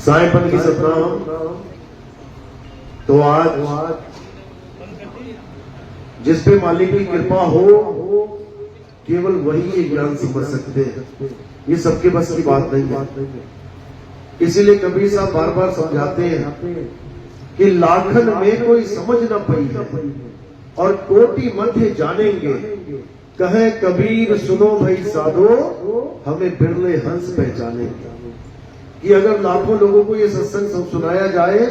साईंपन की सतनाम। तो आज जिस पे मालिक की कृपा हो केवल वही ये ज्ञान समझ सकते हैं, ये सबके बस की बात नहीं है। इसीलिए कबीर साहब बार बार समझाते हैं कि लाखन में कोई समझ न पाई है और कोटि मध्य जानेंगे, कहे कबीर सुनो भाई साधो, हमें बिरले हंस पहचानेंगे। कि अगर लाखों लोगों को ये सत्संग सुनाया जाए,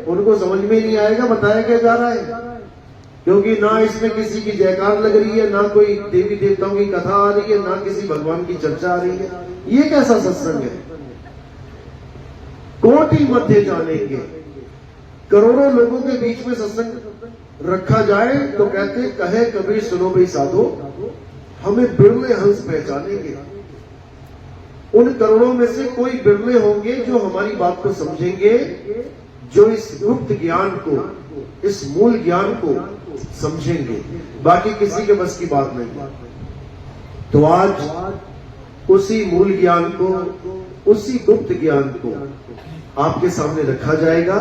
उनको समझ में नहीं आएगा बताया क्या जा रहा है, क्योंकि ना इसमें किसी की जयकार लग रही है, ना कोई देवी देवताओं की कथा आ रही है, ना किसी भगवान की चर्चा आ रही है। ये कैसा सत्संग है? कोटि मध्य जानेंगे, करोड़ों लोगों के बीच में सत्संग रखा जाए तो कहते कहे कबीर सुनो भाई साधो, हमें बिरले हंस पहचानेंगे। उन करोड़ों में से कोई बिरले होंगे जो हमारी बात को समझेंगे, जो इस गुप्त ज्ञान को, इस मूल ज्ञान को समझेंगे। बाकी किसी के बस की बात नहीं। तो आज उसी मूल ज्ञान को, उसी गुप्त ज्ञान को आपके सामने रखा जाएगा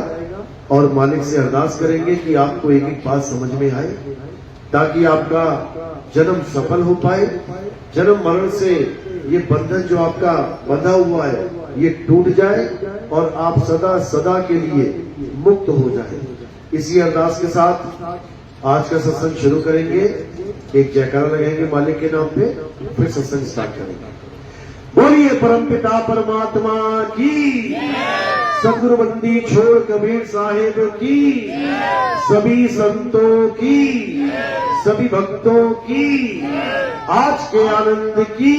और मालिक से अरदास करेंगे कि आपको एक एक बात समझ में आए, ताकि आपका जन्म सफल हो पाए, जन्म मरण से ये बंधन जो आपका बंधा हुआ है ये टूट जाए और आप सदा सदा के लिए मुक्त हो जाए। इसी अरदास के साथ आज का सत्संग शुरू करेंगे। एक जयकारा लगाएंगे मालिक के नाम पे, फिर सत्संग स्टार्ट करेंगे। बोलिए परमपिता परमात्मा की, सदगुरु बंदी छोड़ कबीर साहेब की, सभी संतों की, सभी भक्तों की, आज के आनंद की,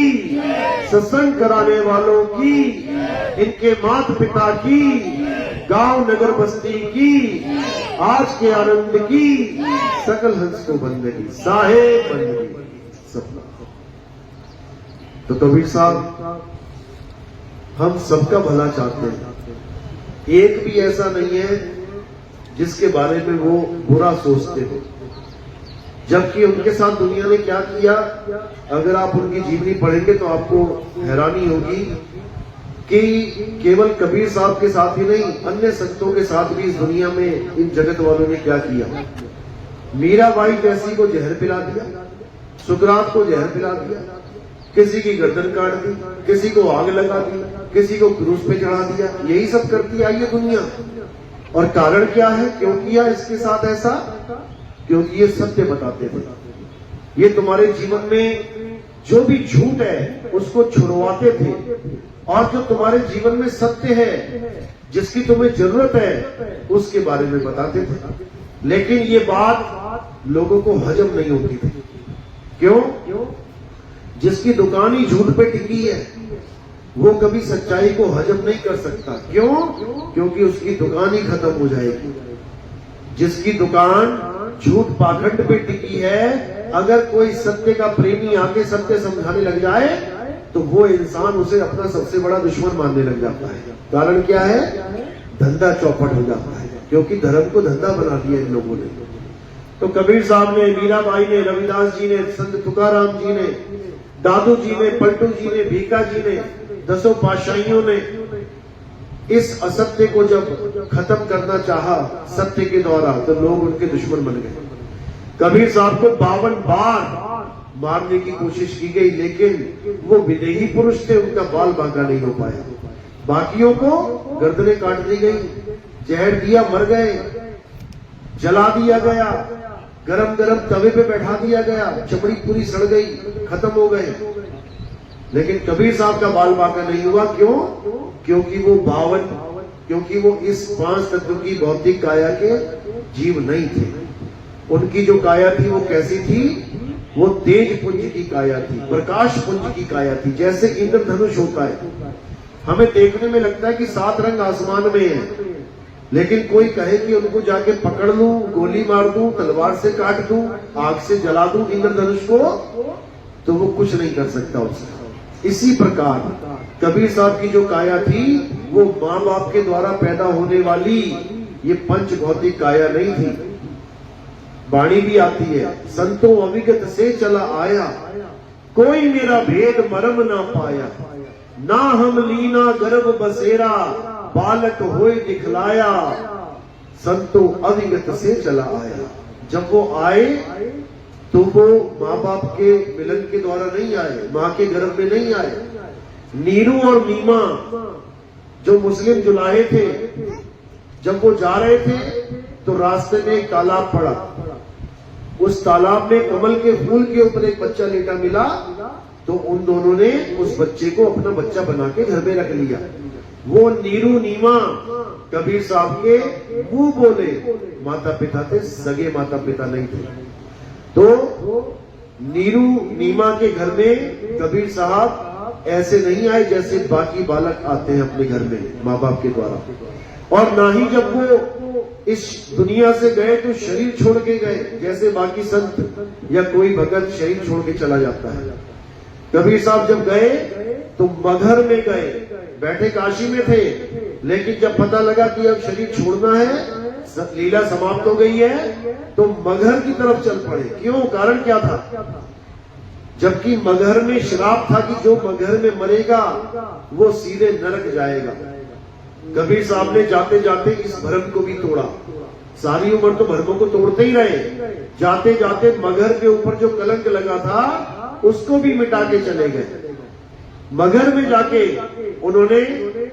सत्संग कराने वालों की, इनके माता पिता की, गांव नगर बस्ती की, आज के आनंद की, सकल हंस को बंदगी साहेब बंदगी सपना। तो कबीर साहब हम सबका भला चाहते हैं, एक भी ऐसा नहीं है जिसके बारे में वो बुरा सोचते हो, जबकि उनके साथ दुनिया ने क्या किया। अगर आप उनकी जीवनी पढ़ेंगे तो आपको हैरानी होगी कि केवल कबीर साहब के साथ ही नहीं, अन्य संतों के साथ भी इस दुनिया में इन जगत वालों ने क्या किया। मीराबाई जैसी को जहर पिला दिया, सुकरात को जहर पिला दिया, किसी की गर्दन काट दी, किसी को आग लगा दी, किसी को क्रूस पे चढ़ा दिया। यही सब करती आई है दुनिया। और कारण क्या है, क्यों किया इसके साथ ऐसा? क्योंकि ये सत्य बताते थे। ये तुम्हारे जीवन में जो भी झूठ है उसको छुड़वाते थे, और जो तुम्हारे जीवन में सत्य है, जिसकी तुम्हें जरूरत है, उसके बारे में बताते थे। लेकिन ये बात लोगों को हजम नहीं होती थी। क्यों? जिसकी दुकान ही झूठ पे टिकी है वो कभी सच्चाई को हजम नहीं कर सकता। क्यों? क्योंकि उसकी दुकान ही खत्म हो जाएगी। जिसकी दुकान झूठ पाखंड पे टिकी है, अगर कोई सत्य का प्रेमी आके सत्य समझाने लग जाए तो वो इंसान उसे अपना सबसे बड़ा दुश्मन मानने लग जाता है। कारण क्या है? धंधा चौपट हो जाता है, क्योंकि धर्म को धंधा बना दिया इन लोगों ने। तो कबीर साहब ने, मीराबाई ने, रविदास जी ने, संत तुकाराम जी ने, दादू जी ने, पलटू जी ने, भीका जी ने, दसों पातशाहियों ने इस असत्य को जब खत्म करना चाहा सत्य के द्वारा, तो लोग उनके दुश्मन बन गए। कबीर साहब को 52 बार मारने की कोशिश की गई, लेकिन वो विदेही पुरुष थे, उनका बाल बांका नहीं हो पाया। बाकियों को गर्दनें काट दी गई, जहर दिया, मर गए, जला दिया गया, गरम गरम तवे पे बैठा दिया गया, चमड़ी पूरी सड़ गई, खत्म हो गए। लेकिन कबीर साहब का बाल बांका नहीं हुआ। क्यों? क्योंकि वो इस 5 तत्व की भौतिक काया के जीव नहीं थे। उनकी जो काया थी वो कैसी थी? वो तेज पुंज की काया थी, प्रकाश पुंज की काया थी। जैसे इंद्रधनुष होता है, हमें देखने में लगता है कि 7 रंग आसमान में है, लेकिन कोई कहे कि उनको जाके पकड़ लूं, गोली मार दूं, तलवार से काट दूं, आग से जला दूं इंद्रधनुष को, तो वो कुछ नहीं कर सकता उससे। इसी प्रकार कबीर साहब की जो काया थी वो माँ बाप के द्वारा पैदा होने वाली ये पंच भौतिक काया नहीं थी। वाणी भी आती है, संतों अविगत से चला आया, कोई मेरा भेद मरम ना पाया, ना हम लीना गर्भ बसेरा, बालक होए दिखलाया, संतो अविगत से चला आया। जब वो आए तो वो माँ बाप के मिलन के द्वारा नहीं आए, माँ के गर्भ में नहीं आए। नीरू और मीमा जो मुस्लिम जुलाहे थे, जब वो जा रहे थे तो रास्ते में एक तालाब पड़ा। उस तालाब में कमल के फूल के ऊपर एक बच्चा लेटा मिला, तो उन दोनों ने उस बच्चे को अपना बच्चा बना के घर में रख लिया। वो नीरू नीमा कबीर साहब के मुंह बोले माता पिता थे, सगे माता पिता नहीं थे। तो नीरू नीमा के घर में कबीर साहब ऐसे नहीं आए जैसे बाकी बालक आते हैं अपने घर में माँ बाप के द्वारा। और ना ही जब वो इस दुनिया से गए तो शरीर छोड़ के गए, जैसे बाकी संत या कोई भगत शरीर छोड़ के चला जाता है। कबीर साहब जब गए तो मगहर में गए, बैठे काशी में थे, लेकिन जब पता लगा कि अब शरीर छोड़ना है, लीला समाप्त हो गई है, तो मगहर की तरफ चल पड़े। क्यों? कारण क्या था? जबकि मगहर में श्राप था कि जो मगहर में मरेगा वो सीधे नरक जाएगा। कबीर साहब ने जाते जाते इस भ्रम को भी तोड़ा। सारी उम्र तो भ्रमों को तोड़ते ही रहे, जाते जाते मगहर के ऊपर जो कलंक लगा था उसको भी मिटा के चले गए। मगहर में जाके उन्होंने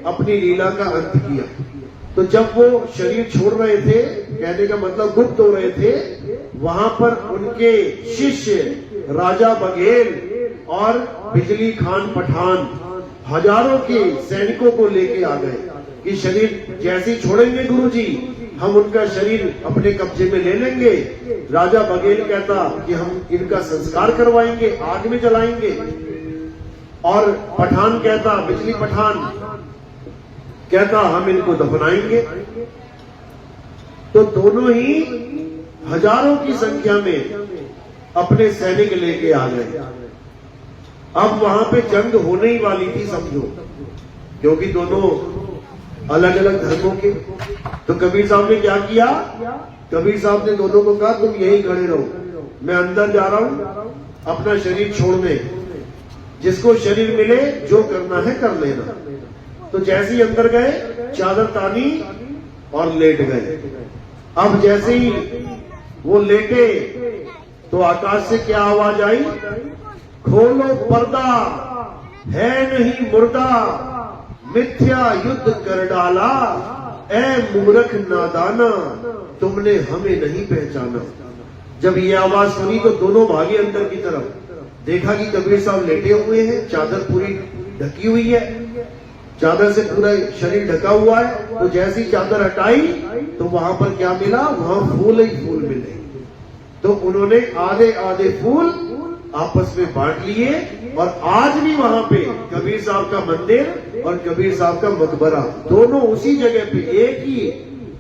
अपनी लीला का अंत किया। तो जब वो शरीर छोड़ रहे थे, कहने का मतलब गुप्त हो रहे थे, वहां पर उनके शिष्य राजा बघेल और बिजली खान पठान हजारों के सैनिकों को लेके आ गए कि शरीर जैसे ही छोड़ेंगे गुरुजी, हम उनका शरीर अपने कब्जे में ले लेंगे। राजा बघेल कहता कि हम इनका संस्कार करवाएंगे, आग में जलाएंगे। और पठान कहता, बिजली पठान कहता, हम इनको दफनाएंगे। तो दोनों ही हजारों की संख्या में अपने सैनिक लेके आ गए। अब वहां पे जंग होने ही वाली थी समझो, क्योंकि दोनों अलग अलग धर्मों के। तो कबीर साहब ने क्या किया? कबीर साहब ने दोनों को कहा तुम यहीं खड़े रहो, मैं अंदर जा रहा हूं अपना शरीर छोड़ने, जिसको शरीर मिले जो करना है कर लेना। तो जैसे ही अंदर गए, चादर तानी और लेट गए। अब जैसे ही वो लेटे तो आकाश से क्या आवाज आई? खोलो पर्दा, है नहीं मुर्दा, मिथ्या युद्ध कर डाला, ए मूर्ख नादाना, तुमने हमें नहीं पहचाना। जब ये आवाज सुनी तो दोनों भागे अंदर की तरफ, देखा कि कबीर साहब लेटे हुए हैं, चादर पूरी ढकी हुई है, चादर से पूरा शरीर ढका हुआ है। तो जैसी चादर हटाई तो वहां पर क्या मिला? वहां फूल ही फूल मिले। तो उन्होंने आधे आधे फूल आपस में बांट लिए, और आज भी वहां पे कबीर साहब का मंदिर और कबीर साहब का मकबरा दोनों उसी जगह पे, एक ही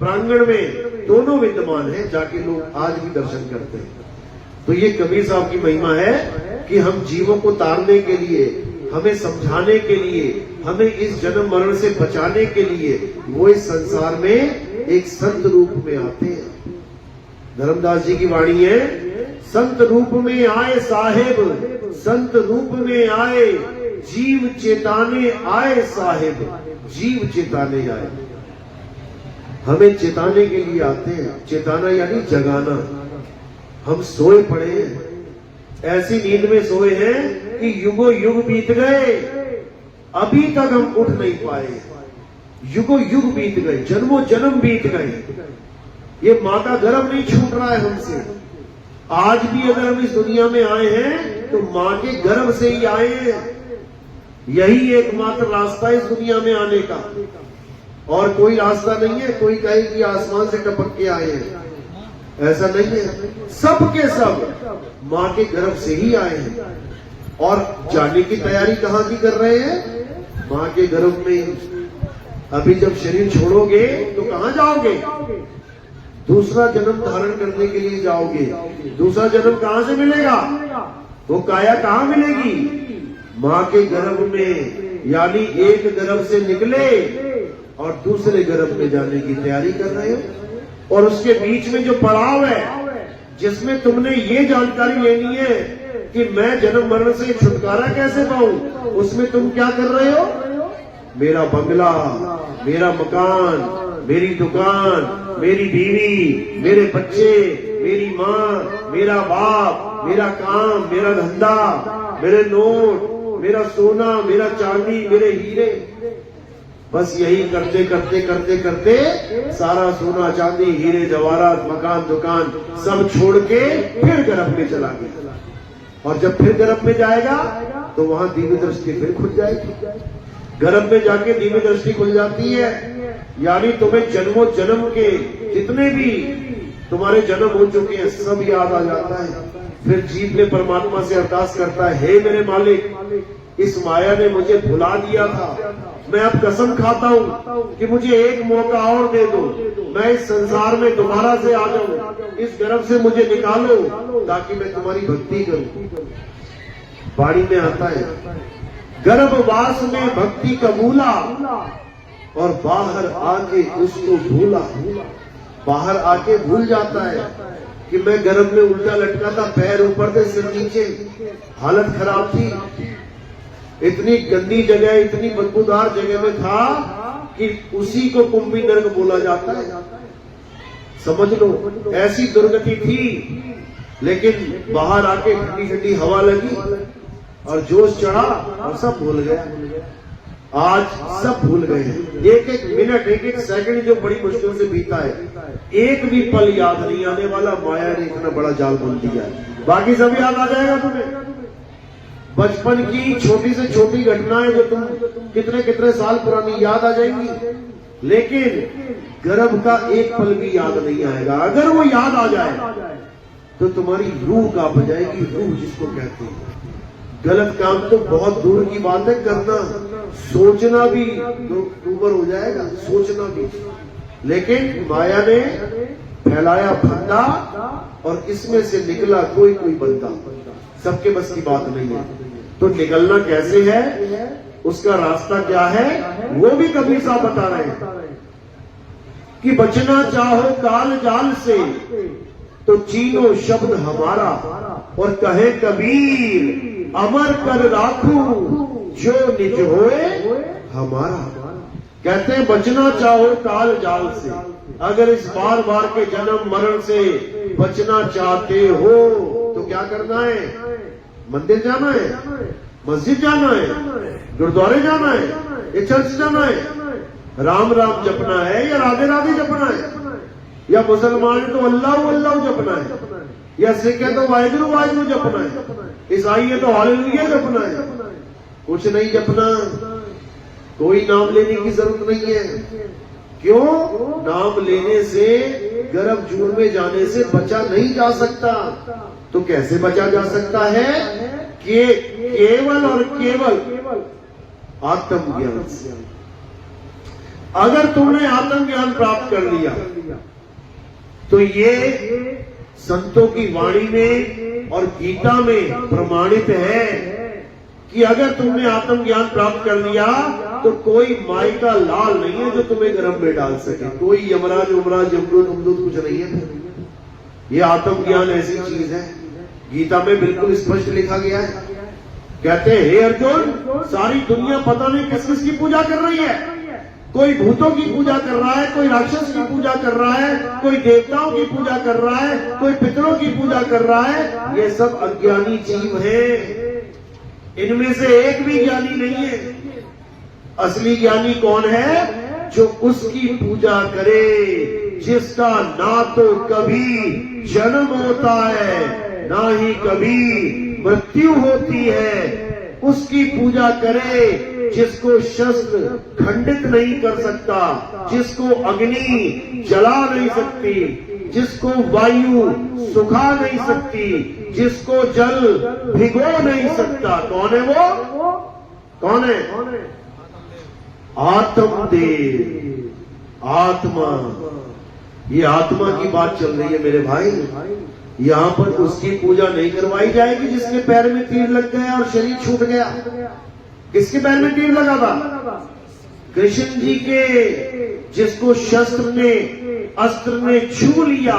प्रांगण में दोनों विद्यमान है, जाके लोग आज भी दर्शन करते हैं। तो ये कबीर साहब की महिमा है कि हम जीवों को तारने के लिए, हमें समझाने के लिए, हमें इस जन्म मरण से बचाने के लिए वो इस संसार में एक संत रूप में आते हैं। धर्मदास जी की वाणी है, संत रूप में आए साहेब, संत रूप में आए, जीव चेताने आए साहेब, जीव चेताने आए। हमें चेताने के लिए आते हैं। चेताना यानी जगाना। हम सोए पड़े हैं, ऐसी नींद में सोए हैं कि युगों युग बीत गए, अभी तक हम उठ नहीं पाए। युगों युग बीत गए, जन्मों जन्म बीत गए, ये माँ का गर्भ नहीं छूट रहा है हमसे। आज भी अगर हम इस दुनिया में आए हैं तो माँ के गर्भ से ही आए हैं। यही एकमात्र रास्ता है इस दुनिया में आने का, और कोई रास्ता नहीं है। कोई कहे कि आसमान से टपक के आए हैं, ऐसा नहीं है। सब के सब माँ के गर्भ से ही आए हैं। और जाने की तैयारी कहाँ की कर रहे हैं? माँ के गर्भ में। अभी जब शरीर छोड़ोगे तो कहाँ जाओगे? दूसरा जन्म धारण करने के लिए जाओगे। दूसरा जन्म कहाँ से मिलेगा? वो काया कहाँ मिलेगी? माँ के गर्भ में। यानी एक गर्भ से निकले और दूसरे गर्भ में जाने की तैयारी कर रहे हो। और उसके बीच में जो पड़ाव है, जिसमें तुमने ये जानकारी लेनी है कि मैं जन्म मरण से छुटकारा कैसे पाऊं, उसमें तुम क्या कर रहे हो? मेरा बंगला, मेरा मकान, मेरी दुकान, मेरी बीवी, मेरे बच्चे, मेरी माँ, मेरा बाप, मेरा काम, मेरा धंधा, मेरे नोट, मेरा सोना, मेरा चांदी, मेरे हीरे। बस यही करते करते करते करते सारा सोना चांदी हीरे जवाहरात मकान दुकान सब छोड़ के फिर गर्भ में चला गया। और जब फिर गर्भ में जाएगा तो वहां दिव्य दृष्टि फिर खुल जाएगी। गर्भ में जाके दिव्य दृष्टि खुल जाती है, यानी तुम्हें जन्मों जन्म के जितने भी तुम्हारे जन्म हो चुके हैं सब याद आ जाता है। फिर जीव में परमात्मा से अरदास करता है, हे मेरे मालिक, इस माया ने मुझे भुला दिया था, मैं अब कसम खाता हूँ कि मुझे एक मौका और दे दो, मैं इस संसार में दोबारा से आ जाऊं, इस गर्भ से मुझे निकालो ताकि मैं तुम्हारी भक्ति करूं। वाणी में आता है, गर्भवास में भक्ति कबूला और बाहर आके उसको भूला। बाहर आके भूल जाता है कि मैं गर्भ में उल्टा लटका था, पैर ऊपर थे सिर नीचे, हालत खराब थी, इतनी गंदी जगह, इतनी बदबूदार जगह में था कि उसी को कुंभी नरक बोला जाता है। समझ लो ऐसी दुर्गति थी। लेकिन बाहर आके ठंडी ठंडी हवा लगी और जोश चढ़ा और सब भूल गया। आज सब भूल गए हैं। एक एक मिनट, एक एक सेकंड जो बड़ी मुश्किल से बीता है, एक भी पल याद नहीं आने वाला। माया ने इतना बड़ा जाल बुन दिया है, बाकी सब याद आ जाएगा तुम्हें। बचपन की छोटी से छोटी घटनाएं जो तुम कितने कितने साल पुरानी याद आ जाएंगी, लेकिन गर्भ का एक पल भी याद नहीं आएगा। अगर वो याद आ जाए तो तुम्हारी रूह कांप जाएगी, रूह जिसको कहते हैं। गलत काम तो बहुत दूर की बात है करना, सोचना भी ऊपर हो जाएगा, सोचना भी। लेकिन माया ने फैलाया फंदा और इसमें से निकला कोई कोई बंदा। सबके बस की बात नहीं है। तो निकलना कैसे है, उसका रास्ता क्या है, वो भी कबीर साहब बता रहे हैं कि बचना चाहो काल जाल से तो चीनो शब्द हमारा, और कहे कबीर अमर कर राखू जो निज होए हमारा। कहते हैं बचना चाहो काल जाल से, अगर इस बार बार के जन्म मरण से बचना चाहते हो तो क्या करना है, मंदिर जाना है, मस्जिद जाना है, गुरुद्वारे जाना है, या चर्च जाना है, राम राम जपना है या राधे राधे जपना है, या मुसलमान है तो अल्लाह अल्लाह जपना है, या सिख है तो वाहिगुरु वाहिगुरु जपना है, ईसाई है तो हालेलुया जपना है। कुछ नहीं जपना, कोई नाम लेने की जरूरत नहीं है। क्यों? नाम लेने से, गर्भ जून में जाने से बचा नहीं जा सकता। तो कैसे बचा जा सकता है? कि केवल और केवल आत्मज्ञान से। अगर तुमने आत्मज्ञान प्राप्त कर लिया तो ये संतों की वाणी में और गीता में प्रमाणित है कि अगर तुमने आत्मज्ञान प्राप्त कर लिया तो कोई माई का लाल नहीं है जो तुम्हें गर्भ में डाल सके। कोई यमराज उमराज यमदूत उमदूत कुछ नहीं है। ये आत्मज्ञान ऐसी चीज है, गीता में बिल्कुल स्पष्ट लिखा गया है। कहते हैं हे अर्जुन, सारी दुनिया पता नहीं किस किस की पूजा कर रही है। कोई भूतों की पूजा कर रहा है, कोई राक्षस की पूजा कर रहा है, कोई देवताओं की पूजा कर रहा है, कोई पितरों की पूजा कर रहा है। ये सब अज्ञानी जीव हैं। इनमें से एक भी ज्ञानी नहीं है। असली ज्ञानी कौन है? जो उसकी पूजा करे, जिसका ना तो कभी जन्म होता है ना ही कभी मृत्यु होती है। उसकी पूजा करे जिसको शस्त्र खंडित नहीं कर सकता, जिसको अग्नि जला नहीं सकती, जिसको वायु सुखा नहीं सकती, जिसको जल भिगो नहीं सकता। कौन है वो? कौन है? आत्मदेव, आत्मा। ये आत्मा की बात चल रही है मेरे भाई। यहाँ पर उसकी पूजा नहीं करवाई जाएगी जिसके पैर में तीर लग गया और शरीर छूट गया। किसके पैर में तीर लगा था? कृष्ण जी के, जिसको शस्त्र ने अस्त्र ने छू लिया।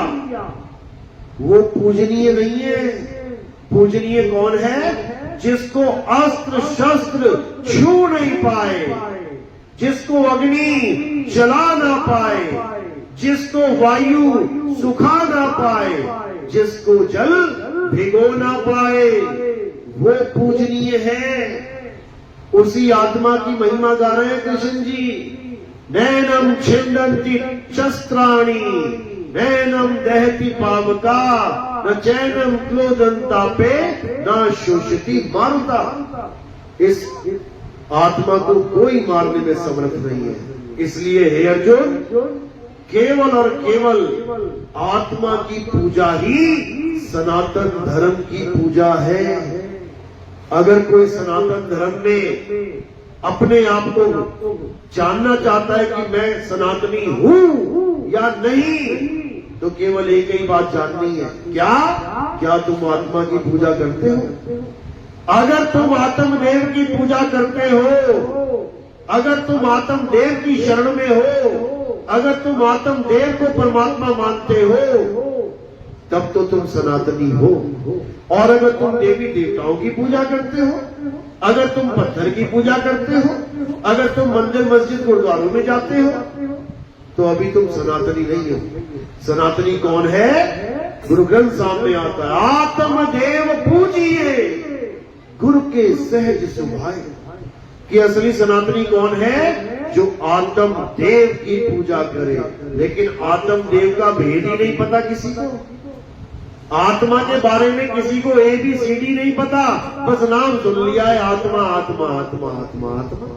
वो पूजनीय नहीं है। पूजनीय कौन है? जिसको अस्त्र शस्त्र छू नहीं पाए। जिसको अग्नि जला ना पाए, जिसको वायु सुखा ना पाए, जिसको जल भिगो ना पाए, वो पूजनीय है। उसी आत्मा की महिमा गा रहे हैं कृष्ण जी। नैनम छिंदन्ति शस्त्राणि, नैनम दहति पावका, न चैनम क्लोदंतापे, न शोषति मारुता। इस आत्मा को कोई मारने में समर्थ नहीं है। इसलिए हे अर्जुन, केवल और केवल आत्मा की पूजा ही सनातन धर्म की पूजा है। अगर कोई सनातन धर्म में अपने आप को जानना चाहता है कि मैं सनातनी हूं या नहीं, तो केवल एक ही बात जाननी है, क्या तुम आत्मा की पूजा करते हो? अगर तुम आत्मदेव की पूजा करते हो, अगर तुम आत्मदेव की शरण में हो, अगर तुम आत्मदेव को परमात्मा मानते हो, तब तो तुम सनातनी हो। और अगर तुम देवी देवताओं की पूजा करते हो, अगर तुम पत्थर की पूजा करते हो, अगर तुम मंदिर मस्जिद गुरुद्वारों में जाते हो, तो अभी तुम सनातनी नहीं हो। सनातनी कौन है? गुरु ग्रंथ सामने आता है, आत्मदेव पूजिए गुरु के सहज सुभाए। कि असली सनातनी कौन है? जो आत्म देव की पूजा करे। लेकिन आत्म देव का भेद ही नहीं पता किसी को। आत्मा के बारे में किसी को ABCD नहीं पता, बस नाम सुन लिया है, आत्मा आत्मा आत्मा आत्मा आत्मा।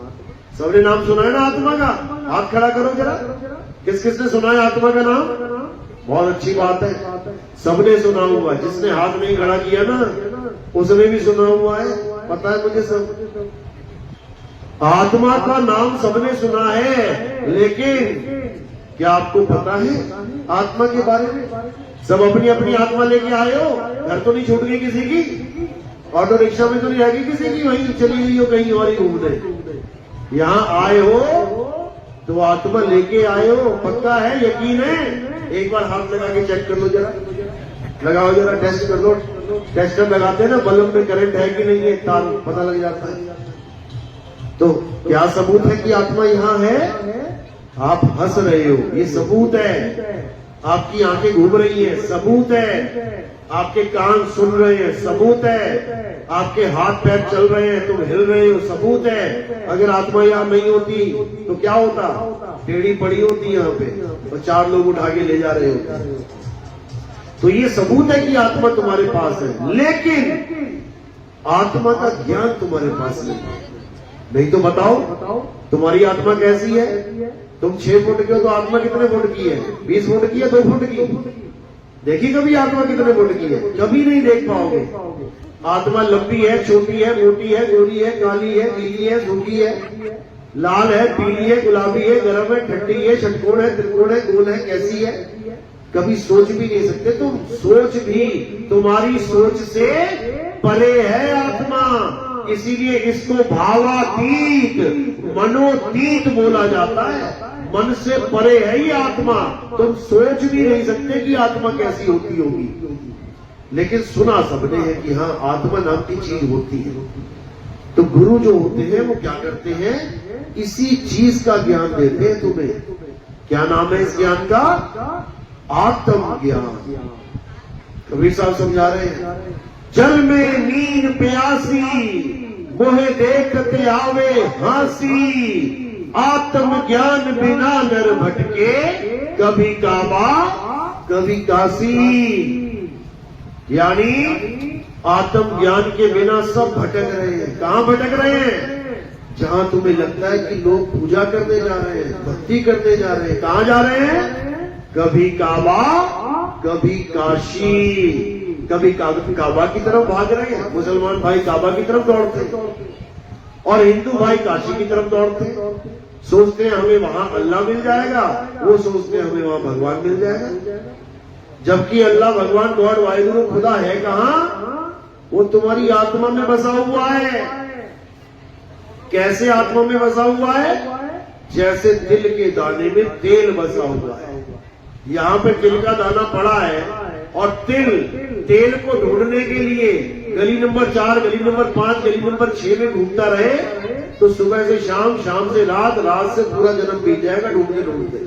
सबने नाम सुना है ना आत्मा का? हाथ खड़ा करो जरा, किस किसने सुना है आत्मा का नाम? बहुत अच्छी बात है, सबने सुना हुआ। जिसने हाथ नहीं खड़ा किया ना, उसने भी सुना हुआ है, पता है मुझे सब। आत्मा का नाम सबने सुना है, लेकिन क्या आपको पता है आत्मा के बारे में? सब अपनी अपनी आत्मा लेके आए हो, घर तो नहीं छूट गई किसी की, ऑटो रिक्शा में तो नहीं आएगी किसी की, वहीं चली गई हो कहीं और ही घूमने। यहाँ आए हो तो आत्मा लेके आए हो, पक्का है, यकीन है? एक बार हाथ लगा के चेक कर लो जरा, लगाओ जरा, टेस्ट कर लो। टेस्टर लगाते हैं ना, बल्ब में करंट है कि नहीं है, तार पता लग जाता है। तो क्या सबूत है कि आत्मा यहाँ है? आप हंस रहे हो, ये सबूत है। आपकी आंखें घूम रही हैं, सबूत है। आपके कान सुन रहे हैं, सबूत है। आपके हाथ पैर चल रहे हैं, तुम हिल रहे हो, सबूत है। अगर आत्मा यहाँ नहीं होती तो क्या होता? टेढ़ी पड़ी होती यहाँ पे और 4 लोग उठा के ले जा रहे होते। तो ये सबूत है कि आत्मा तुम्हारे पास है, लेकिन आत्मा का ज्ञान तुम्हारे पास नहीं तो बताओ तुम्हारी आत्मा कैसी है? तुम 6 फुट के हो तो आत्मा कितने फुट की है? 20 फुट की है, 2 फुट की? देखी कभी आत्मा कितने फुट की है? कभी नहीं देख पाओगे। आत्मा लंबी है, छोटी है, मोटी है, गोरी है, काली है, पीली है, सूखी है, लाल है, पीली है, गुलाबी है, गर्म है, ठंडी है, षटकोण है, त्रिकोण है, गोल है, कैसी है? कभी सोच भी नहीं सकते तुम। सोच भी तुम्हारी सोच से परे है आत्मा, इसीलिए इसको भावातीत, मनोतीत बोला जाता है। मन से परे है ये आत्मा, तुम सोच भी नहीं सकते कि आत्मा कैसी होती होगी। लेकिन सुना सबने है कि हाँ, आत्मा नाम की चीज होती है। तो गुरु जो होते हैं वो क्या करते हैं? इसी चीज का ज्ञान देते हैं तुम्हें। क्या नाम है इस ज्ञान का? आत्म ज्ञान। कबीर साहब समझा रहे हैं, जल में नींद प्यासी, मोहे देखते आवे हासी, आत्म ज्ञान बिना नर भटके, कभी काबा कभी काशी। यानी आत्म ज्ञान के बिना सब भटक रहे हैं। कहां भटक रहे हैं? जहां तुम्हें लगता है कि लोग पूजा करने जा रहे हैं, भक्ति करने जा रहे हैं। कहां जा रहे हैं? कभी काबा कभी काशी। कभी काबा की तरफ भाग रहे हैं, मुसलमान भाई काबा की तरफ दौड़ते और हिंदू भाई काशी की तरफ दौड़ते। सोचते हैं हमें वहां अल्लाह मिल जाएगा, वो सोचते हैं हमें वहां भगवान मिल जाएगा। जबकि अल्लाह भगवान गॉड वाहिगुरु खुदा है कहां? वो तुम्हारी आत्मा में बसा हुआ है। कैसे आत्मा में बसा हुआ है? जैसे तिल के दाने में तेल बसा हुआ है। यहाँ पे तिल का दाना पड़ा है और तेल को ढूंढने के लिए गली नंबर 4, गली नंबर 5, गली नंबर 6 में घूमता रहे तो सुबह से शाम, शाम से रात, रात से पूरा जन्म बीत जाएगा ढूंढते ढूंढते।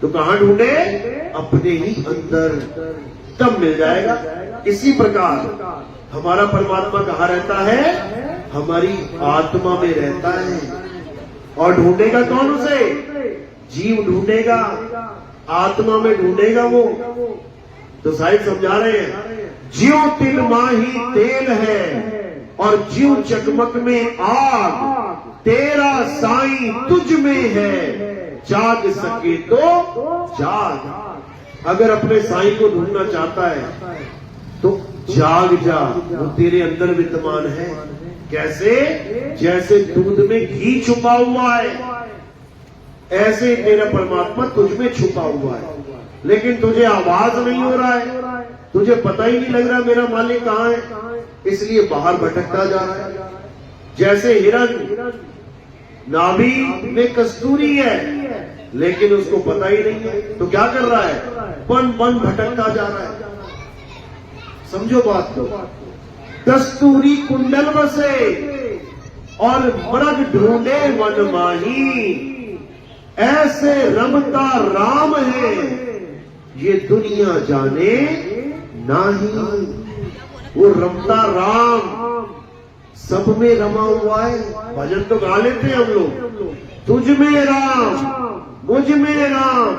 तो कहां ढूंढे? अपने ही अंदर, तब मिल जाएगा। इसी प्रकार हमारा परमात्मा कहाँ रहता है? हमारी आत्मा में रहता है। और ढूंढेगा कौन उसे? जीव ढूंढेगा, आत्मा में ढूंढेगा वो। तो साहिब समझा रहे हैं, ज्यों तिल माही तेल है और ज्यों चकमक में आग, तेरा साईं तुझ में है, जाग सके तो जाग। अगर अपने साईं को ढूंढना चाहता है तो जाग जा, वो तेरे अंदर विद्यमान है। कैसे? जैसे दूध में घी छुपा हुआ है, ऐसे तेरा परमात्मा तुझ में छुपा हुआ है, लेकिन तुझे आवाज नहीं हो रहा है, तुझे पता ही नहीं लग रहा मेरा मालिक कहाँ है, इसलिए बाहर भटकता जा रहा है। जैसे हिरन नाभि में कस्तूरी है, लेकिन उसको पता ही नहीं है, तो क्या कर रहा है? बन बन भटकता जा रहा है। समझो बात को। कस्तूरी कुंडल बसे और मृग ढूंढे वन माही, ऐसे रमता राम है ये दुनिया जाने नाही। वो रमता राम सब में रमा हुआ है। भजन तो गा लेते हैं हम लोग, तुझ में राम, मुझ में राम,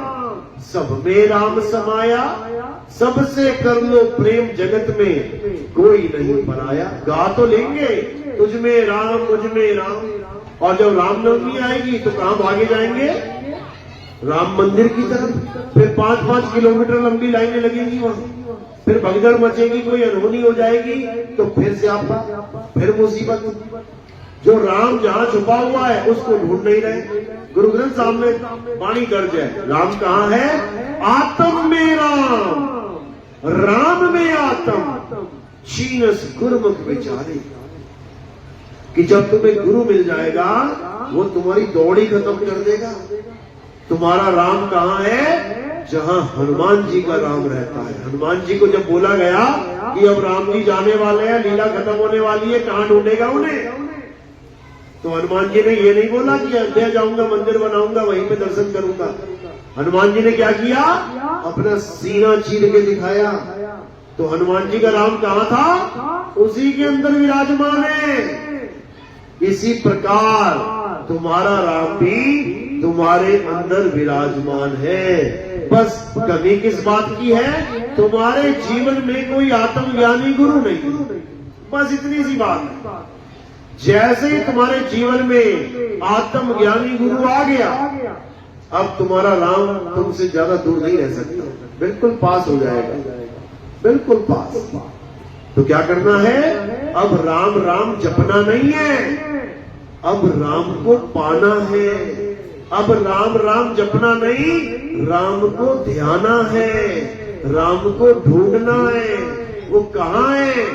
सब में राम समाया, सबसे कर लो प्रेम जगत में, कोई नहीं पराया। गा तो लेंगे, तुझ में राम, मुझ में राम। और जब रामनवमी आएगी तो कहां भागे जाएंगे? राम मंदिर की तरफ। फिर 5-5 किलोमीटर लंबी लाइनें लगेंगी वहां, फिर भगदड़ मचेगी, कोई अनहोनी हो जाएगी, तो फिर स्यापा, फिर मुसीबत। जो राम जहां छुपा हुआ है उसको ढूंढ नहीं रहे। गुरु ग्रंथ साहब में वाणी दर्ज है, राम कहाँ है? आत्म में राम, राम में आत्म, छीनस गुरुमुख विचारे। कि जब तुम्हें गुरु मिल जाएगा वो तुम्हारी दौड़ी खत्म कर देगा। तुम्हारा राम कहाँ है? जहां हनुमान जी का राम रहता है। हनुमान जी को जब बोला गया कि अब राम जी जाने वाले हैं, लीला खत्म होने वाली है, कहां ढूंढेगा उन्हें? तो हनुमान जी ने ये नहीं बोला कि अयोध्या जाऊंगा, मंदिर बनाऊंगा, वहीं पे दर्शन करूंगा। हनुमान जी ने क्या किया? अपना सीना चीर के दिखाया। तो हनुमान जी का राम कहां था? उसी के अंदर विराजमान है। इसी प्रकार तुम्हारा राम भी तुम्हारे अंदर विराजमान है। बस कमी किस बात की है? तुम्हारे जीवन में कोई आत्मज्ञानी गुरु नहीं। बस इतनी सी बात है। जैसे ही तुम्हारे जीवन में आत्मज्ञानी गुरु आ गया, अब तुम्हारा राम तुमसे ज्यादा दूर नहीं रह सकता, बिल्कुल पास हो जाएगा, बिल्कुल पास। तो क्या करना है? अब राम राम जपना नहीं है, अब राम को पाना है। अब राम राम जपना नहीं, राम को ध्याना है, राम को ढूंढना है। वो कहाँ है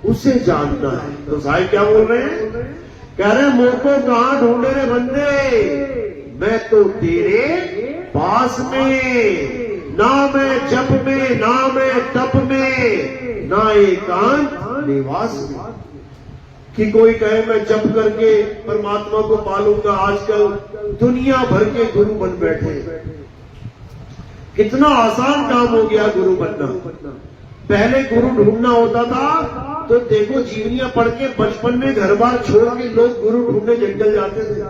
उसे जानना है। तो साहिब क्या बोल रहे हैं? कह रहे मोह को कहाँ ढूंढे रे बंदे, मैं तो तेरे पास में, ना मैं जप में, ना मैं तप में, ना एकांत निवास में। कि कोई कहे मैं जप करके परमात्मा को पालूंगा। आजकल दुनिया भर के गुरु बन बैठे। कितना आसान काम हो गया गुरु बनना। पहले गुरु ढूंढना होता था तो देखो जीवनियां पढ़ के बचपन में घर बार छोड़ के लोग गुरु ढूंढने जंगल जाते थे,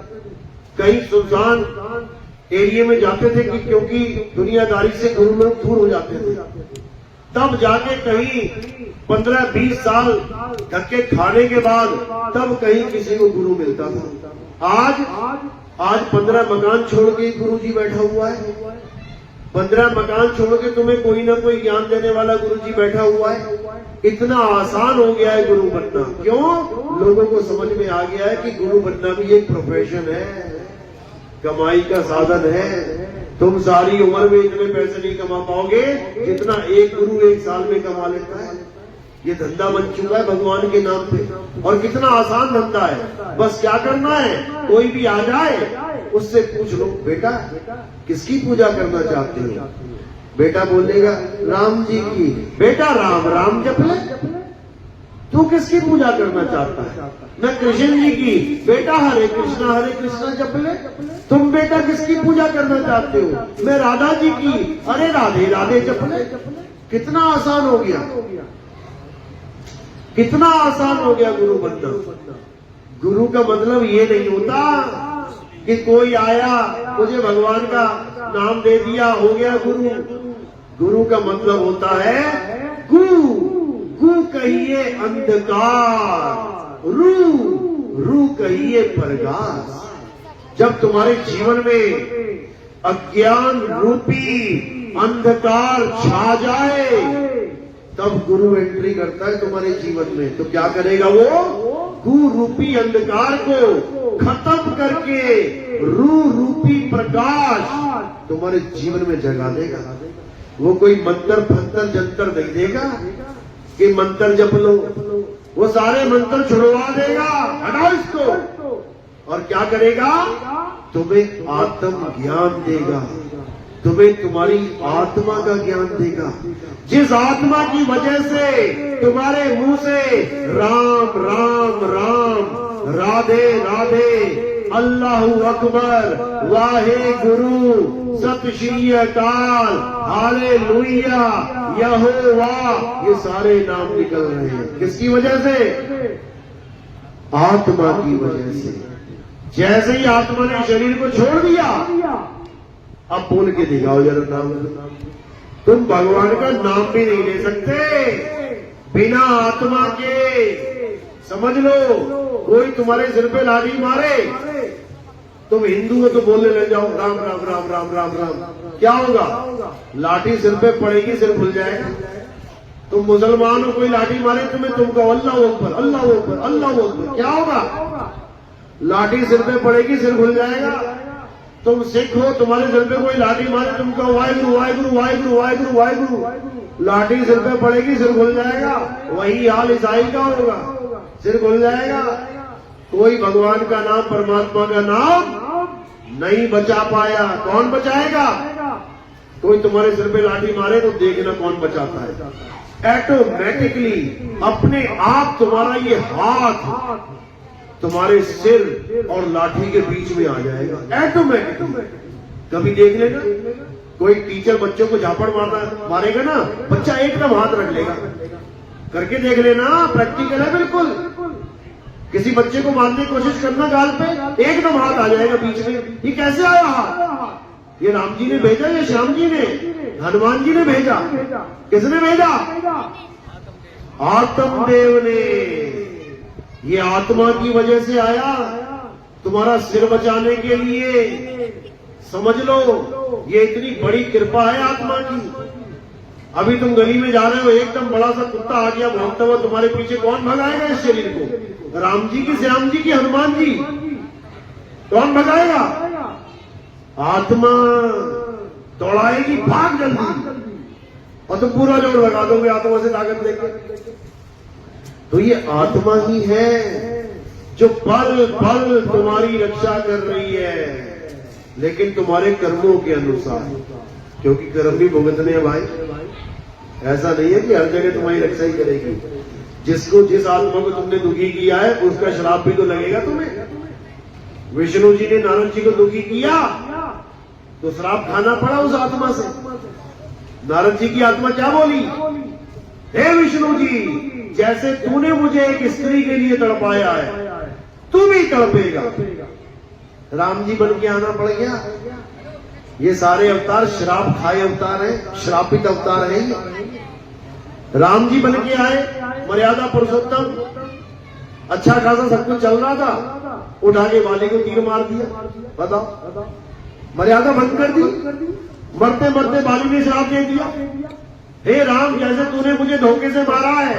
कहीं सुनसान एरिया में जाते थे कि क्योंकि दुनियादारी से गुरु लोग दूर हो जाते थे। तब जाके कहीं 15-20 साल धक्के खाने के बाद तब कहीं किसी को गुरु मिलता था। आज 15 मकान छोड़ के गुरु जी बैठा हुआ है। 15 मकान छोड़ के तुम्हें कोई ना कोई ज्ञान देने वाला गुरु जी बैठा हुआ है। इतना आसान हो गया है गुरु बनना। क्यों? लोगों को समझ में आ गया है कि गुरु बनना भी एक प्रोफेशन है, कमाई का साधन है। तुम सारी उम्र में इतने पैसे नहीं कमा पाओगे जितना एक गुरु एक साल में कमा लेता है। ये धंधा बन चुका है भगवान के नाम पे, और कितना आसान धंधा है। बस क्या करना है, कोई भी आ जाए उससे पूछ लो, बेटा किसकी पूजा करना चाहते हो? बेटा बोलेगा राम जी की। बेटा राम राम जप ले। तू किसकी पूजा करना चाहता है? मैं कृष्ण जी की। बेटा हरे कृष्णा जप ले। तुम बेटा किसकी पूजा करना चाहते हो? मैं राधा जी की। अरे राधे राधे जप ले। कितना आसान हो गया, कितना आसान हो गया गुरु बनना। गुरु का मतलब ये नहीं होता कि कोई आया मुझे भगवान का नाम दे दिया हो गया गुरु। गुरु का मतलब होता है गु कहिए अंधकार, रू कहिए प्रकाश। जब तुम्हारे जीवन में अज्ञान रूपी अंधकार छा जाए तब गुरु एंट्री करता है तुम्हारे जीवन में। तो क्या करेगा वो? गु रूपी अंधकार को खत्म करके रू रूपी प्रकाश तुम्हारे जीवन में जगा देगा। वो कोई मंत्र फंतर जंतर नहीं देगा कि मंत्र जप लो। वो सारे मंत्र छुड़वा देगा, हटाओ इसको। और क्या करेगा? तुम्हें आत्म ज्ञान देगा, तुम्हें तुम्हारी आत्मा का ज्ञान देगा। जिस आत्मा की वजह से तुम्हारे मुंह से राम राम राम, राधे राधे, अल्लाह अकबर, वाहे गुरु, सत श्री अकाल, हालेलुया, यहोवा, ये सारे नाम निकल रहे हैं। किसकी वजह से? आत्मा की वजह से। जैसे ही आत्मा ने शरीर को छोड़ दिया, अब बोल के दिखाओ जरा नाम। तुम भगवान का नाम भी नहीं ले सकते बिना आत्मा के। समझ लो, कोई तुम्हारे सिर पे लाठी मारे, तुम हिंदू हो तो बोलने लग जाओ राम राम राम राम राम राम, क्या होगा? लाठी सिर पे पड़ेगी, सिर खुल जाएगा। तुम मुसलमान हो, कोई लाठी मारे तुम्हें, तुम कहो अल्लाह अकबर अल्लाह अकबर अल्लाह अकबर, क्या होगा? लाठी सिर पे पड़ेगी, सिर खुल जाएगा। तुम सिख हो, तुम्हारे सिर पे कोई लाठी मारे, तुम कहो वाहिगुरु वाहिगुरु वाहिगुरु वाहिगुरु वाहिगुरु, लाठी सिर पे पड़ेगी, सिर खुल जाएगा। वही हाल ईसाई का होगा, सिर खुल जाएगा। कोई भगवान का नाम, परमात्मा का नाम नहीं बचा पाया। कौन बचाएगा? कोई तुम्हारे सिर पे लाठी मारे तो देखना कौन बचाता है। ऑटोमेटिकली अपने आप तुम्हारा ये हाथ तुम्हारे सिर और लाठी के बीच में आ जाएगा, ऑटोमेटिकली। कभी देख लेना, कोई टीचर बच्चों को झापड़ मारेगा ना, बच्चा एकदम हाथ रख लेगा। करके देख लेना, प्रैक्टिकल है बिल्कुल। किसी बच्चे को मारने की कोशिश करना गाल पे, एकदम हाथ आ जाएगा बीच में। ये कैसे आया हाथ? ये राम जी ने भेजा या श्याम जी ने, हनुमान जी ने भेजा? किसने भेजा? आत्मदेव ने। ये आत्मा की वजह से आया, तुम्हारा सिर बचाने के लिए। समझ लो, ये इतनी बड़ी कृपा है आत्मा की। अभी तुम गली में जा रहे हो, एकदम बड़ा सा कुत्ता आ गया भागता हुआ तुम्हारे पीछे, कौन भगाएगा इस शरीर को? राम जी की, श्याम जी की, हनुमान जी? कौन भगाएगा? आत्मा दौड़ाएगी, भाग जल्दी, और तुम पूरा जोर लगा दोगे आत्मा से ताकत लेकर। तो ये आत्मा ही है जो पल पल तुम्हारी रक्षा कर रही है, लेकिन तुम्हारे कर्मों के अनुसार, क्योंकि कर्म भी भुगतने हैं भाई। ऐसा नहीं है कि हर जगह तुम्हारी रक्षा ही करेगी। जिसको, जिस आत्मा को तुमने दुखी किया है उसका श्राप भी तो लगेगा तुम्हें। विष्णु जी ने नारद जी को दुखी किया तो श्राप खाना पड़ा उस आत्मा से। नारद जी की आत्मा क्या बोली? हे विष्णु जी, जैसे तूने मुझे एक स्त्री के लिए तड़पाया है, तू भी तड़पेगा। राम जी बन के आना पड़ गया। ये सारे अवतार श्राप खाए अवतार हैं, श्रापित अवतार हैं। राम जी बन के आए, मर्यादा पुरुषोत्तम, अच्छा खासा सब कुछ चल रहा था, उठा के वाली को तीर मार दिया। बताओ, मर्यादा भंग कर दी। मरते मरते बाली ने श्राप दे दिया, हे राम, जैसे तूने मुझे धोखे से मारा है,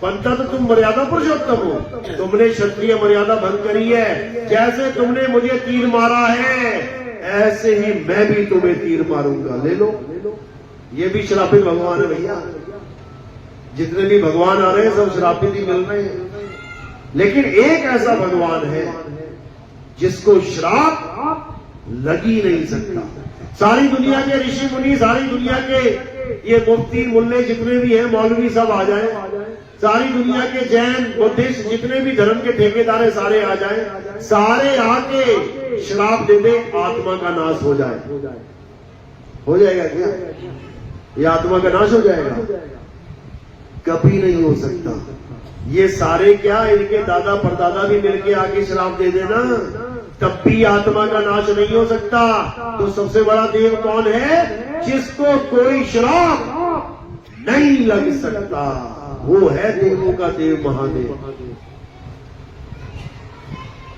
बनता तो तुम मर्यादा पुरुषोत्तम हो, तुमने क्षत्रिय मर्यादा भंग करी है। जैसे तुमने मुझे तीर मारा है, ऐसे ही मैं भी तुम्हें तीर मारूंगा। ले लो, ये भी श्रापित भगवान है भैया। जितने भी भगवान आ रहे हैं सब श्रापित ही मिल रहे हैं। लेकिन एक ऐसा भगवान है जिसको श्राप लग ही नहीं सकता। सारी दुनिया के ऋषि मुनि, सारी दुनिया के ये मुफ्ती मुल्ले जितने भी हैं, मौलवी, सब आ जाए, सारी दुनिया के जैन बुद्धिस्ट जितने भी धर्म के ठेकेदार है सारे आ जाए, सारे आके श्राप दे दे, आत्मा का नाश हो जाए। हो जाएगा क्या? ये आत्मा का नाश हो जाएगा? कभी नहीं हो सकता। ये सारे क्या, इनके दादा परदादा भी मिलके आके श्राप दे देना, तब भी आत्मा का नाश नहीं हो सकता। तो सबसे बड़ा देव कौन है? जिसको कोई श्राप नहीं लग सकता, वो है देवों का देव महादेव,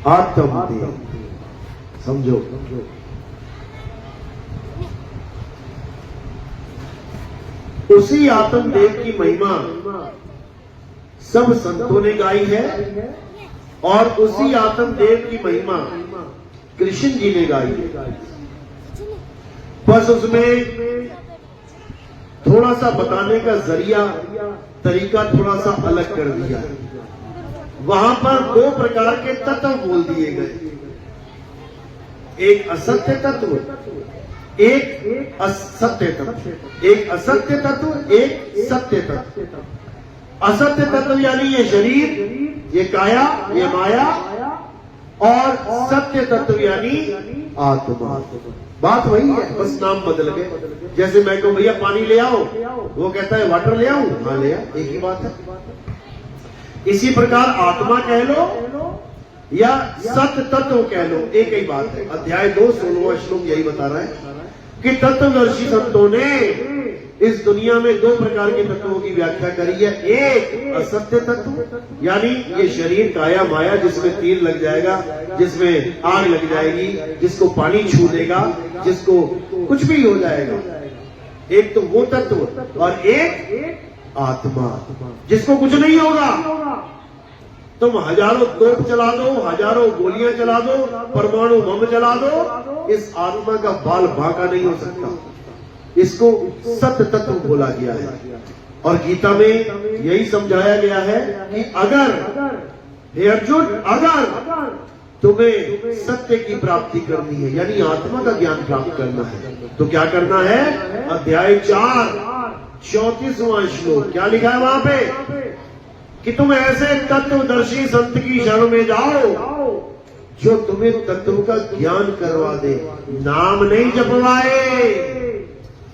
आत्मदेव। समझो। उसी आत्मदेव की महिमा सब संतों ने गाई है, और उसी आत्मदेव की महिमा कृष्ण जी ने गाई है। बस उसमें थोड़ा सा बताने का जरिया, तरीका थोड़ा सा अलग कर दिया। वहां पर दो प्रकार के तत्व बोल दिए गए, एक असत्य तत्व, एक असत्य तत्व, एक असत्य तत्व, एक सत्य तत्व। असत्य तत्व यानी ये शरीर, ये काया, ये माया, और सत्य तत्व यानी आत्मा। बात वही है, बस नाम बदल गए। जैसे मैं कहूं भैया पानी ले आओ, वो कहता है वाटर ले आऊं, हाँ ले आ, एक ही बात है। इसी प्रकार आत्मा कह लो या सत्य तत्व कह लो, एक ही बात है। अध्याय 2 16वां श्लोक यही बता रहा है कि तत्वदर्शी संतों ने इस दुनिया में दो प्रकार के तत्वों की व्याख्या करी है। एक असत्य तत्व यानी ये शरीर काया माया जिसमें तीर लग जाएगा, जिसमें आग लग जाएगी, जिसको पानी छू देगा, जिसको कुछ भी हो जाएगा, एक तो वो तत्व, और एक आत्मा जिसको कुछ नहीं होगा। तुम हजारों तोप चला दो, हजारों गोलियां चला दो, परमाणु बम चला दो, इस आत्मा का बाल बांका नहीं हो सकता। इसको सत्य तत्व बोला गया है। और गीता में यही समझाया गया है कि अगर हे अर्जुन, अगर तुम्हें सत्य की प्राप्ति करनी है यानी आत्मा का ज्ञान प्राप्त करना है, तो क्या करना है? अध्याय 4 34वां श्लोक क्या लिखा है वहां पे कि तुम ऐसे तत्वदर्शी संत की शरण में जाओ जो तुम्हें तत्व का ज्ञान करवा दे, नाम नहीं जपवाए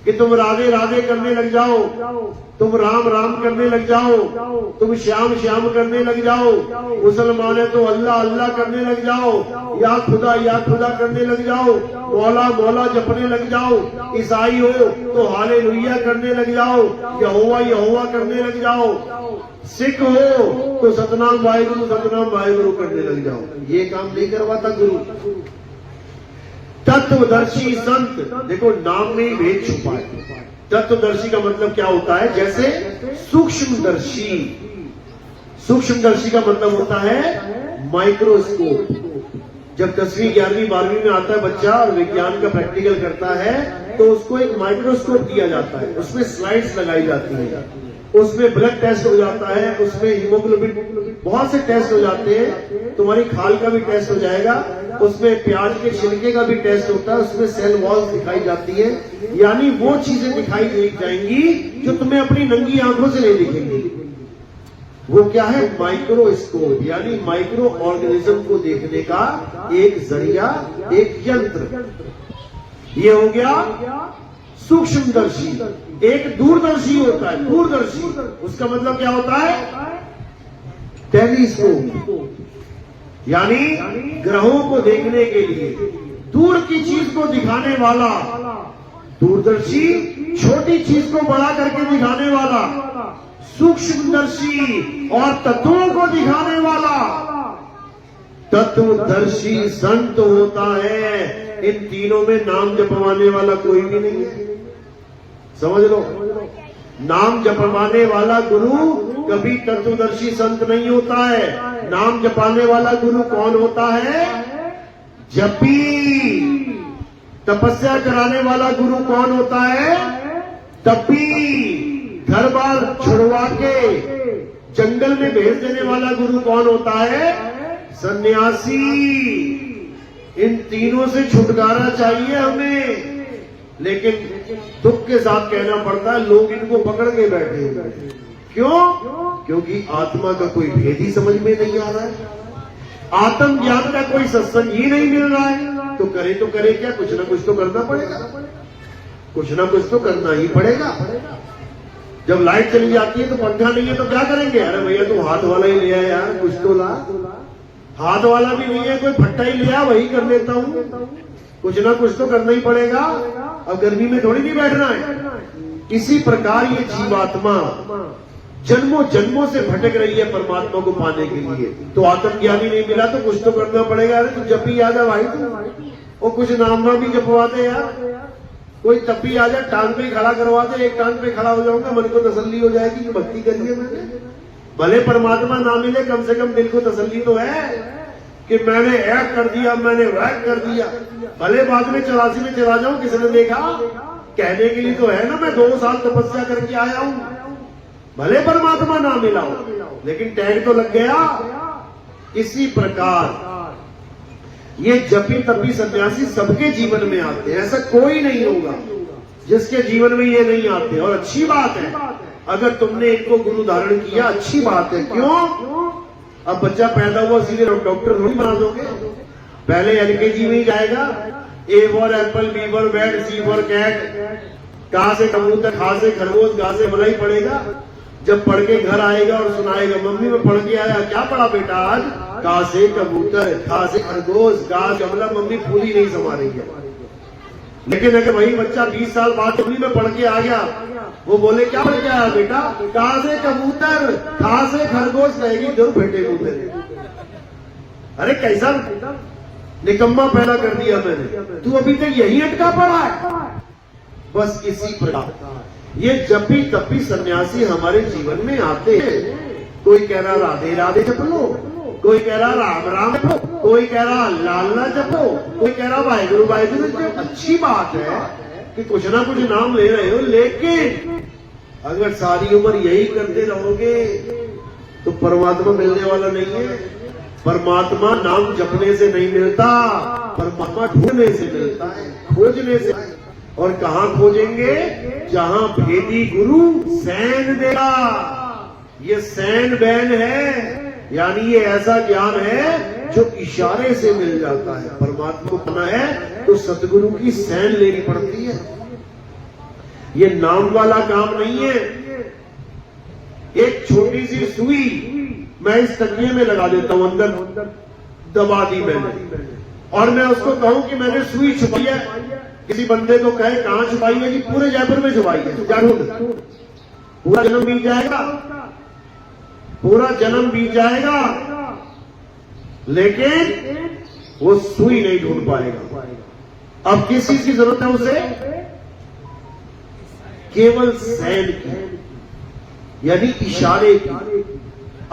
कि तुम राधे राधे करने लग जाओ, तुम राम राम करने लग जाओ, तुम श्याम श्याम करने लग जाओ, मुसलमान है तो अल्लाह अल्लाह करने लग जाओ, या खुदा करने लग जाओ, मौला मौला जपने लग जाओ, ईसाई हो तो हालेलुया करने लग जाओ, यहोवा करने लग जाओ, सिख हो तो सतनाम वाहेगुरु करने लग जाओ। ये काम नहीं करवाता गुरु। तत्वदर्शी संत, देखो नाम में ही भेद छुपा है। तत्वदर्शी का मतलब क्या होता है? जैसे सूक्ष्मदर्शी, सूक्ष्मदर्शी का मतलब होता है माइक्रोस्कोप। जब 10वीं 11वीं 12वीं में आता है बच्चा और विज्ञान का प्रैक्टिकल करता है तो उसको एक माइक्रोस्कोप दिया जाता है, उसमें स्लाइड्स लगाई जाती है, उसमें ब्लड टेस्ट हो जाता है, उसमें हीमोग्लोबिन, बहुत से टेस्ट हो जाते हैं, तुम्हारी खाल का भी टेस्ट हो जाएगा, उसमें प्याज के छिलके का भी टेस्ट होता है, उसमें सेल वॉल्स दिखाई जाती है, यानी वो चीजें दिखाई जाएंगी जो तुम्हें अपनी नंगी आंखों से नहीं दिखेंगी। वो क्या है? माइक्रोस्कोप, यानी माइक्रो ऑर्गेनिज्म को देखने का एक जरिया, एक यंत्र। ये हो गया सूक्ष्मदर्शी। एक दूरदर्शी होता है, दूरदर्शी, उसका मतलब क्या होता है? टेलीस्कोप, यानी ग्रहों को देखने के लिए दूर की चीज को दिखाने वाला दूरदर्शी, छोटी चीज को बड़ा करके दिखाने वाला सूक्ष्मदर्शी, और तत्वों को दिखाने वाला तत्वदर्शी संत होता है। इन तीनों में नाम जपवाने वाला कोई भी नहीं है। समझ लो, नाम जपवाने वाला गुरु कभी तत्वदर्शी संत नहीं होता है। नाम जपाने वाला गुरु कौन होता है? जपी। तपस्या कराने वाला गुरु कौन होता है? तपी। घर बार छुड़वा के जंगल में भेज देने वाला गुरु कौन होता है? सन्यासी। इन तीनों से छुटकारा चाहिए हमें, लेकिन दुख के साथ कहना पड़ता है लोग इनको पकड़ के बैठे हैं। क्यों? क्योंकि आत्मा का कोई भेद ही समझ में नहीं आ रहा है, आत्मज्ञान का कोई सत्संग ही नहीं मिल रहा है। तो करे क्या, कुछ ना कुछ तो करना पड़ेगा, कुछ ना कुछ तो करना ही पड़ेगा। जब लाइट चली जाती है तो पंखा नहीं है तो क्या करेंगे? अरे भैया तू हाथ वाला ही ले आया यार, कुछ तो ला। हाथ वाला भी नहीं है, कोई फट्टा ही ले आ, वही कर लेता हूं। कुछ ना कुछ तो करना ही पड़ेगा, अब गर्मी में थोड़ी नहीं बैठना है। इसी प्रकार ये जीवात्मा जन्मों जन्मों से भटक रही है परमात्मा को पाने के लिए। तो आत्मज्ञानी नहीं मिला तो कुछ तो करना पड़ेगा। अरे तू जब भी आ जा भाई, तू कुछ नाम भी जपवा दे यार, कोई तब भी आ जाए, टांग पे खड़ा करवा दे, एक टांग पे खड़ा हो जाऊंगा, मन को तसल्ली हो जाएगी कि भक्ति करी है मैंने। भले परमात्मा ना मिले, कम से कम दिल को तसल्ली तो है कि मैंने ऐड कर दिया, मैंने वैक कर दिया। भले बाद में 84 में चला जाऊं, किसने देखा, कहने के लिए तो है ना मैं 2 साल तपस्या करके आया हूं। भले परमात्मा ना मिला हो, लेकिन टैग तो लग गया। इसी प्रकार ये जपी तपी सन्यासी सबके जीवन में आते हैं, ऐसा कोई नहीं होगा जिसके जीवन में ये नहीं आते। और अच्छी बात है अगर तुमने इनको गुरु धारण किया, अच्छी बात है। क्यों? अब बच्चा पैदा हुआ सीधे डॉक्टर थोड़ी बना दोगे, पहले LKG में ही जाएगा। A for apple, B for bat, C for cat, कहा से कबूतर, खा से खरगोश, गा से मलाई पड़ेगा। जब पढ़ के घर आएगा और सुनाएगा, मम्मी मैं पढ़ के आया, क्या पढ़ा बेटा आज? का से कबूतर, खा से खरगोश, गा जमला, मम्मी पूरी नहीं संभालेगी। लेकिन अगर वही बच्चा 20 साल बाद मम्मी में पढ़ के आ गया, वो बोले क्या पढ़ के आया बेटा? का से कबूतर, खा से खरगोश, रहेगी दूर बेटे को मेरे। अरे कैसा निकम्मा पैदा कर दिया मैंने, तू अभी तक यही अटका पड़ा है। बस इसी प्रकार ये जपी तपी सन्यासी हमारे जीवन में आते हैं। कोई कह रहा राधे राधे जप लो, कोई कह रहा राम राम जपो, कोई कह रहा लाला जपो, कोई कह रहा वाहिगुरु वाहिगुरु जपो। अच्छी बात है कि कुछ ना कुछ नाम ले रहे हो, लेकिन अगर सारी उम्र यही करते रहोगे तो परमात्मा मिलने वाला नहीं है। परमात्मा नाम जपने से नहीं मिलता, परमात्मा ढूंढने से मिलता है, खोजने से। और कहां खोजेंगे? जहां भेदी गुरु सैन देगा। ये सैन बैन है, यानी ये ऐसा ज्ञान है जो इशारे से मिल जाता है। परमात्मा को पाना है तो सतगुरु की सैन लेनी पड़ती है। ये नाम वाला काम नहीं है। एक छोटी सी सुई मैं इस तकिए में लगा देता हूं, अंदर दबा दी मैंने, और मैं उसको कहूं कि मैंने सुई छुपाई है। किसी बंदे को कहे कहां छुपाई है? कि पूरे जयपुर में छुपाई है। क्या ढूंढ? पूरा जन्म बीत जाएगा, पूरा जन्म बीत जाएगा, लेकिन वो सुई नहीं ढूंढ पाएगा। अब किस चीज की जरूरत है उसे? केवल सैन की, यानी इशारे की।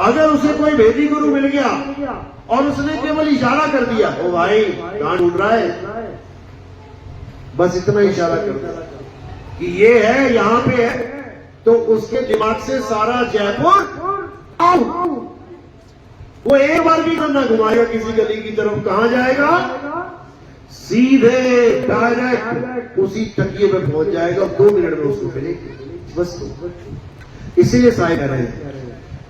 अगर उसे कोई भेदी गुरु मिल गया और उसने केवल इशारा कर दिया, ओ भाई कहां ढूंढ रहा है, बस इतना इशारा कर दिया कि ये है, यहां पे है, तो उसके दिमाग से सारा जयपुर आउट। वो एक बार भी ना घुमाएगा किसी गली की तरफ। कहां जाएगा? सीधे डायरेक्ट उसी तकिए पे पहुंच जाएगा, 2 मिनट में उसको मिलेगी बस। इसीलिए साहिब कह रहे हैं,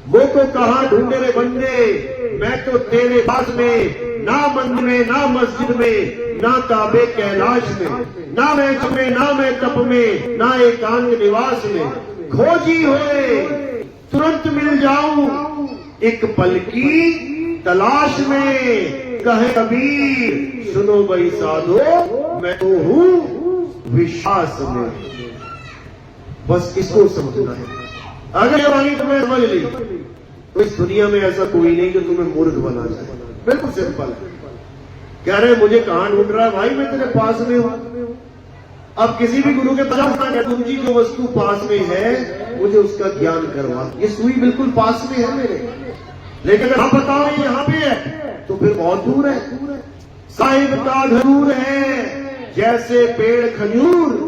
वो तो कहां ढूंढे रे बंदे, मैं तो तेरे पास में, ना मंदिर में, ना मस्जिद में, ना काबे कैलाश में, ना मैं में, ना मैं तप में, ना एकांत निवास में, खोजी होए तुरंत मिल जाऊं, एक पल की तलाश में। कहे कबीर सुनो भाई साधो, मैं तो हूं विश्वास में। बस इसको समझना है। अगर ये वाणी तुम्हें समझ ली तो इस दुनिया में ऐसा कोई नहीं जो तुम्हें मूर्ख बना जाए। बिल्कुल सिंपल है। कह रहे मुझे कहां ढूंढ रहा है? भाई मैं तेरे पास में हूं। अब किसी भी गुरु के पास ना, तुम जी जो वस्तु पास में है मुझे उसका ज्ञान करवा। ये सुई बिल्कुल पास में है मेरे, लेकिन अगर आप बताओ ये यहां पे है तो फिर बहुत दूर है। साहिब का धरूर है जैसे पेड़ खजूर,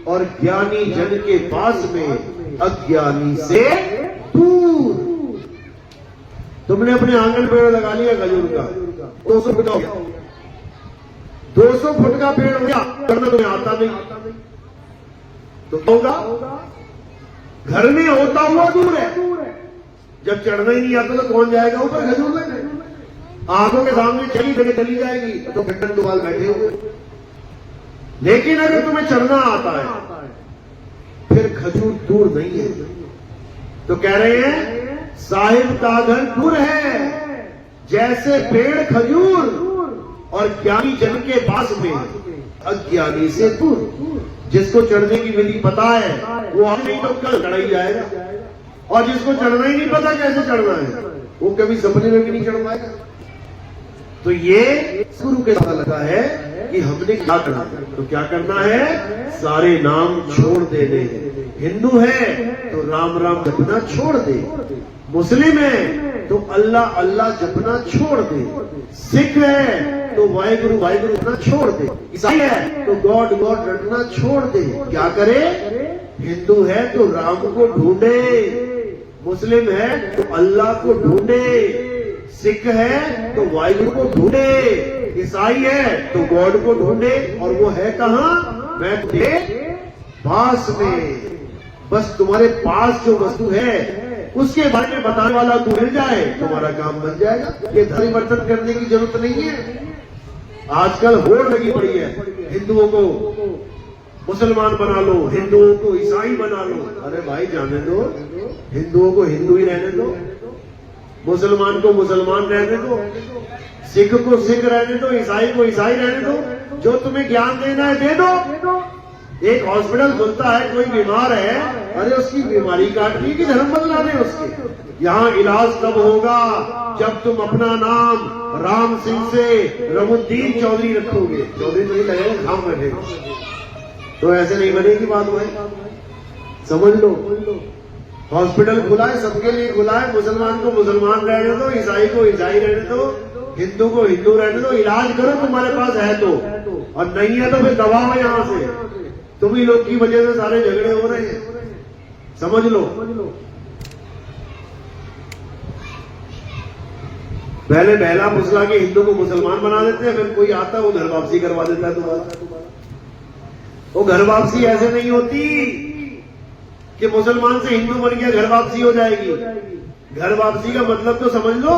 और ज्ञानी जन के पास में अज्ञानी से दूर। तुमने अपने आंगन पेड़ लगा लिया खजूर का, 200 फुट हो गया, 200 फुट का पेड़ हो गया, करना तुम्हें आता नहीं तो होगा। घर में होता हुआ दूर है। जब चढ़ना ही नहीं आता तो कौन जाएगा ऊपर खजूर लेने? आंखों के सामने चली जाएगी तो घटन दुआल बैठे हुए। लेकिन अगर तुम्हें चढ़ना आता है फिर खजूर दूर नहीं है। तो कह रहे हैं साहिब का घर दूर है जैसे पेड़ खजूर, और ज्ञानी जन के पास में अज्ञानी से दूर। जिसको चढ़ने की विधि पता है वो आज नहीं तो कल चढ़ा ही जाएगा, और जिसको चढ़ना ही नहीं पता कैसे चढ़ना है वो कभी सपने में भी नहीं चढ़ पाएगा। तो ये गुरु के साथ लगा है कि हमने क्या करना है। तो क्या करना है? सारे नाम छोड़ देने। हिंदू है तो राम राम जपना छोड़ दे, मुस्लिम है तो अल्लाह अल्लाह जपना छोड़ दे, सिख है तो वाहिगुरु वाहिगुरु रटना छोड़ दे, ईसाई है तो गॉड गॉड रटना छोड़ दे। क्या करे? हिंदू है तो राम को ढूंढे, मुस्लिम है तो अल्लाह को ढूंढे, सिख है तो वाहिगुरु को ढूंढे, ईसाई है तो गॉड को ढूंढे। और वो है कहां? मैं तुम्हें पास में, बस तुम्हारे पास जो वस्तु है उसके बारे में बताने वाला तू मिल जाए, तुम्हारा काम बन जाएगा। ये परिवर्तन करने की जरूरत नहीं है। आजकल होड़ लगी पड़ी है, हिंदुओं को मुसलमान बना लो, हिंदुओं को ईसाई बना लो। अरे भाई जाने दो, हिंदुओं को हिंदू ही रहने दो, मुसलमान को मुसलमान रहने दो, सिख को सिख रहने दो, ईसाई को ईसाई रहने दो। जो तुम्हें ज्ञान देना है दे दो। एक हॉस्पिटल खुलता है, कोई बीमार है, अरे उसकी बीमारी काटनी है कि धर्म बदलाने उसके। यहाँ इलाज तब होगा जब तुम अपना नाम राम सिंह से रमुद्दीन चौधरी रखोगे। चौधरी तो नहीं लगेगा, खाम बैठेगा। तो ऐसे नहीं बनेगी बात भाई, समझ लो। हॉस्पिटल खुला है, सबके लिए खुला है। मुसलमान को मुसलमान रहने दो, ईसाई को ईसाई रहने दो, हिंदू को हिंदू रहने दो। इलाज करो तुम्हारे पास है तो, और नहीं है तो फिर दबाओ यहां से। तुम्ही लोग की वजह से सारे झगड़े हो रहे हैं, समझ लो। पहले बहला फुसला के हिंदू को मुसलमान बना देते हैं, फिर कोई आता है वो घर वापसी करवा देता है दोबारा। वो घर वापसी ऐसे नहीं होती कि मुसलमान से हिंदू बन गया घर वापसी हो जाएगी। घर वापसी का मतलब तो समझ लो।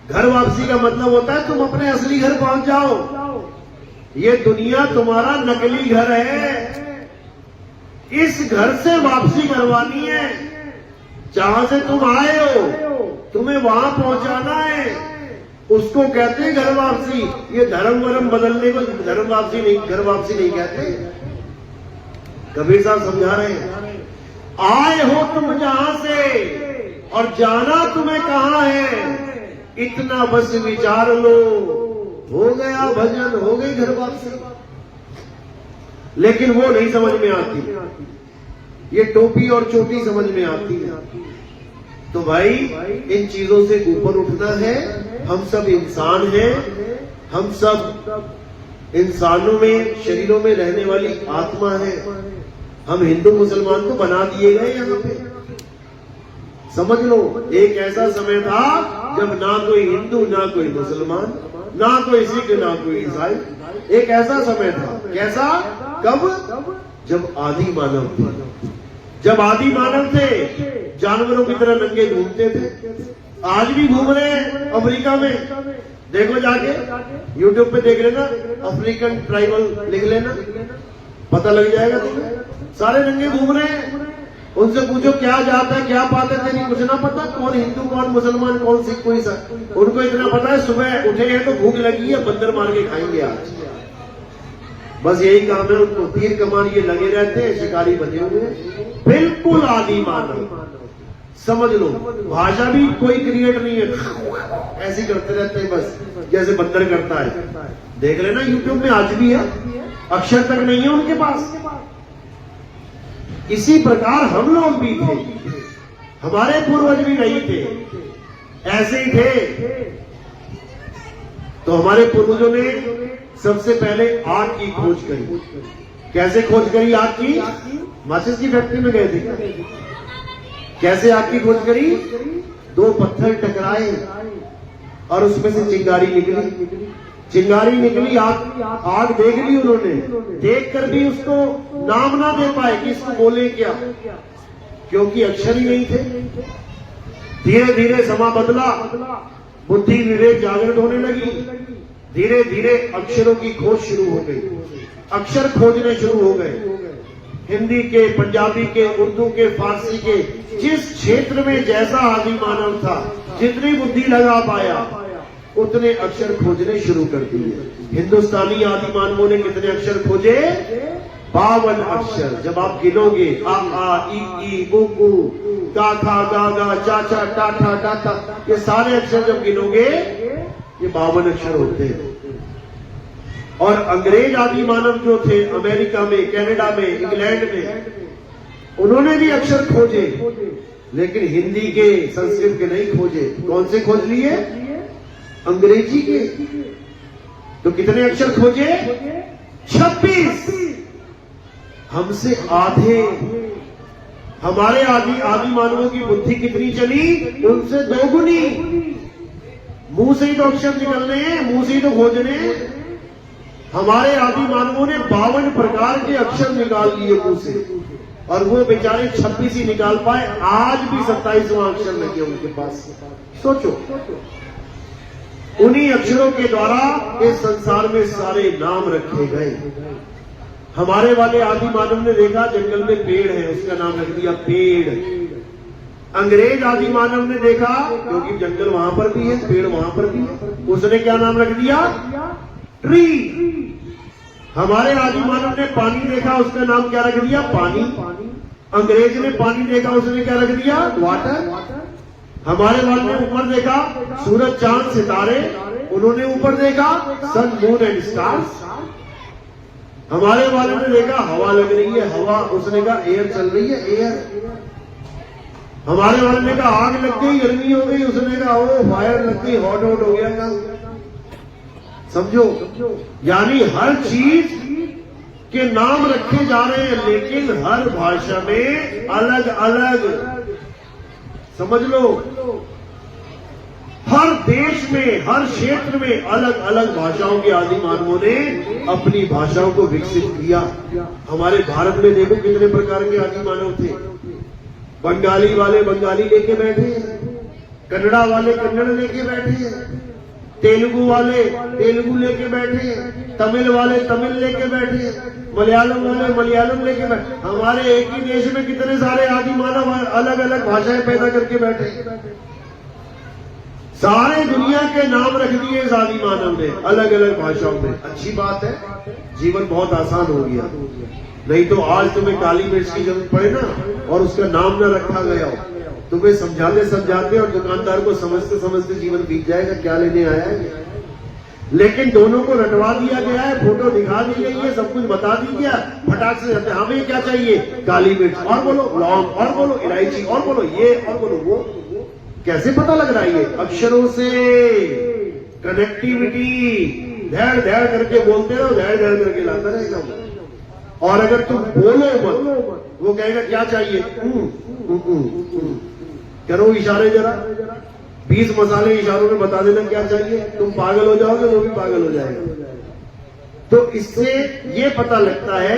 घर वापसी का मतलब होता है तुम अपने असली घर पहुंच जाओ। ये दुनिया तुम्हारा नकली घर है, इस घर से वापसी करवानी है। जहां से तुम आए हो तुम्हें वहां पहुंचाना है, उसको कहते हैं घर वापसी। ये धर्म वरम बदलने को धर्म वापसी नहीं, घर वापसी नहीं कहते। कबीर साहब समझा रहे हैं, आए हो तुम जहां से और जाना तुम्हें कहां है, इतना बस विचार लो, हो गया भजन, हो गई घर वापसी। लेकिन वो नहीं समझ में आती, ये टोपी और चोटी समझ में आती है। तो भाई इन चीजों से ऊपर उठना है। हम सब इंसान हैं, हम सब इंसानों में शरीरों में रहने वाली आत्मा है। हम हिंदू मुसलमान को बना दिए गए यहाँ पे, समझ लो। एक ऐसा समय था जब ना कोई हिंदू ना कोई मुसलमान, ना कोई सिख ना कोई ईसाई। एक ऐसा समय था, कैसा? कब? जब आदि मानव थे। जब आदि मानव थे जानवरों की तरह नंगे घूमते थे। आज भी घूम रहे हैं अफ्रीका में, देखो जाके यूट्यूब पे देख लेना, अफ्रीकन ट्राइबल लिख लेना, पता लग जाएगा तुम्हें। सारे नंगे घूम रहे हैं। उनसे पूछो क्या जाता है क्या पाता है, तेरी कुछ ना पता। कौन हिंदू कौन मुसलमान कौन सिख कोई सा, उनको इतना पता है सुबह उठे हैं तो भूख लगी है, बंदर मार के खाएंगे आज। बस यही काम है उनको। तीर कमान ये लगे रहते हैं, शिकारी बने हुए हैं। बिल्कुल आदि मानव, समझ लो। भाषा भी कोई क्रिएट नहीं है, ऐसे करते रहते हैं बस जैसे बंदर करता है। देख लेना यूट्यूब में आज भी है, अक्षर तक नहीं है उनके पास। इसी प्रकार हम लोग भी थे, हमारे पूर्वज भी नहीं थे, ऐसे ही थे। तो हमारे पूर्वजों ने सबसे पहले आग की खोज करी। कैसे खोज करी आग की? माचिस की फैक्ट्री में गए थे। कैसे आग की खोज करी? दो पत्थर टकराए और उसमें से चिंगारी निकली। चिंगारी निकली, आग देख ली उन्होंने। देख कर भी उसको नाम ना दे पाए कि इसको बोले क्या, क्योंकि अक्षर ही नहीं थे। धीरे धीरे समा बदला, बुद्धि विवेक जागृत होने लगी, धीरे धीरे अक्षरों की खोज शुरू हो गई, अक्षर खोजने शुरू हो गए। हिंदी के, पंजाबी के, उर्दू के, फारसी के, जिस क्षेत्र में जैसा आदि मानव था, जितनी बुद्धि लगा पाया उतने अक्षर खोजने शुरू कर दिए। हिंदुस्तानी आदि मानवों ने कितने अक्षर खोजे? 52 अक्षर। जब आप गिनोगे आ ई उ ऊ, का खा गा गा, चा चा, टा ठा, टा टा, ये सारे अक्षर जब गिनोगे ये 52 अक्षर होते हैं। और अंग्रेज आदि मानव जो थे अमेरिका में, कनाडा में, इंग्लैंड में, उन्होंने भी अक्षर खोजे, लेकिन हिंदी के, संस्कृत के नहीं खोजे। कौन से खोज लिए? अंग्रेजी के। तो कितने अक्षर खोजे? 26। हमसे आधे। हमारे आदि मानवों की बुद्धि कितनी चली? उनसे दोगुनी। मुंह से ही तो अक्षर निकलने हैं, मुंह से ही तो खोजने हैं। हमारे आदि मानवों ने 52 प्रकार के अक्षर निकाल लिए मुंह से, और वो बेचारे 26 ही निकाल पाए। आज भी 27वां अक्षर लगे उनके पास। सोचो, उन्हीं अक्षरों के द्वारा इस संसार में सारे नाम रखे गए। हमारे वाले आदि मानव ने देखा जंगल में पेड़ है, उसका नाम रख दिया पेड़। अंग्रेज आदि मानव ने देखा, क्योंकि जंगल वहां पर भी है, पेड़ वहां पर भी है, उसने क्या नाम रख दिया? ट्री। हमारे आदि मानव ने पानी देखा, उसका नाम क्या रख दिया? पानी। अंग्रेज ने पानी देखा, उसने क्या रख दिया? वाटर। हमारे वाले ने ऊपर देखा, सूरज चांद सितारे, उन्होंने ऊपर देखा सन मून एंड स्टार्स। हमारे वाले ने देखा हवा लग रही है, हवा, उसने कहा एयर चल रही है, एयर। हमारे वाले ने कहा आग लग गई, गर्मी हो गई, उसने कहा ओ फायर लग गई, हॉट हो गया काम। समझो, यानी हर चीज के नाम रखे जा रहे हैं, लेकिन हर भाषा में अलग अलग। समझ लो, हर देश में, हर क्षेत्र में अलग अलग भाषाओं के आदि मानवों ने अपनी भाषाओं को विकसित किया। हमारे भारत में देखो कितने प्रकार के आदि मानव थे। बंगाली वाले बंगाली लेके बैठे हैं, कन्नड़ा वाले कन्नड़ लेके बैठे हैं, तेलुगु वाले तेलुगु लेके बैठे हैं, तमिल वाले तमिल लेके बैठे हैं, मलयालम वाले मलयालम लेके बैठे। हमारे एक ही देश में कितने सारे आदि मानव अलग अलग भाषाएं पैदा करके बैठे। सारे दुनिया के नाम रख दिए इस आदि मानव ने अलग अलग भाषाओं में। अच्छी बात है, जीवन बहुत आसान हो गया। नहीं तो आज तुम्हें काली मिर्च की जरूरत पड़े ना, और उसका नाम न रखा गया हो, तुम्हें समझाते समझाते और दुकानदार को समझते समझते जीवन बीत जाएगा, क्या लेने आया है। लेकिन दोनों को रटवा दिया गया है, फोटो दिखा दी गई है, सब कुछ बता दी गया, फटाक से जाते हमें क्या चाहिए? काली मिर्च, और बोलो लौंग, और बोलो इलायची, और बोलो ये, और बोलो वो। कैसे पता लग रहा है? ये अक्षरों से कनेक्टिविटी। धैर्य धैर्य करके बोलते रहो, धैर्य धैर्य करके लाता रहेगा। और अगर तुम बोलो मत, वो कहेगा क्या चाहिए? करो इशारे जरा, 20 मसाले इशारों में बता देना क्या चाहिए, तुम पागल हो जाओगे, वो भी पागल हो जाएगा। तो इससे ये पता लगता है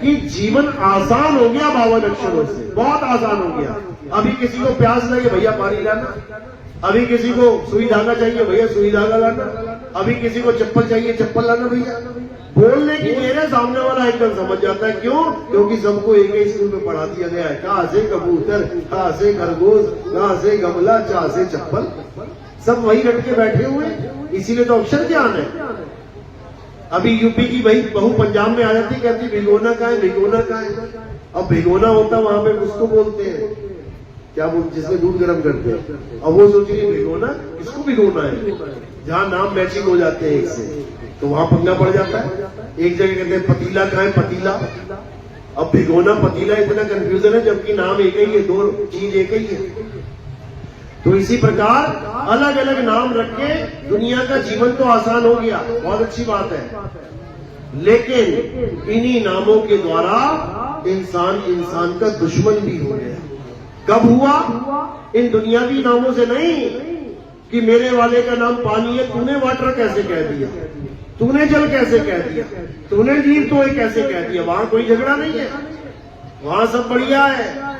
कि जीवन आसान हो गया 52 अक्षरों से, बहुत आसान हो गया। अभी किसी को प्यास लगे, भैया पानी लाना। अभी किसी को सुई धागा चाहिए, भैया सुई धागा लाना। अभी किसी को चप्पल चाहिए, चप्पल लाना भैया। बोलने की देर है, सामने वाला एकदम समझ जाता है। क्यों? क्योंकि सबको एक ही स्कूल में पढ़ा दिया गया है। कहां से कबूतर, कहां से खरगोश, कहां से गमला, कहां से चप्पल, सब वही रट के बैठे हुए। इसीलिए तो अक्षर ज्ञान है। अभी यूपी की भाई बहू पंजाब में आ जाती, कहती भिगोना कहां है, भिगोना कहां है। अब भिगोना होता वहां पे उसको बोलते हैं क्या बोलते, जिसमें दूध गर्म करते हैं। अब वो सोच रही भिगोना, किसको भिगोना है? जहां नाम मैचिंग हो जाते हैं एक से, तो वहां पंगा पड़ जाता है। एक जगह कहते हैं पतीला कहां है, पतीला। अब भिगोना पतीला इतना कंफ्यूजन है, जबकि नाम एक ही है, दो चीज एक ही है। तो इसी प्रकार अलग अलग नाम रख के दुनिया का जीवन तो आसान हो गया, बहुत अच्छी बात है। लेकिन इन्हीं नामों के द्वारा इंसान का दुश्मन भी हो गया। कब हुआ? इन दुनियावी नामों से नहीं, कि मेरे वाले का नाम पानी है, तूने वाटर कैसे कह दिया, तूने जल कैसे कह दिया, तूने जीव तो कैसे कह दिया। वहां कोई झगड़ा नहीं है, वहां सब बढ़िया है।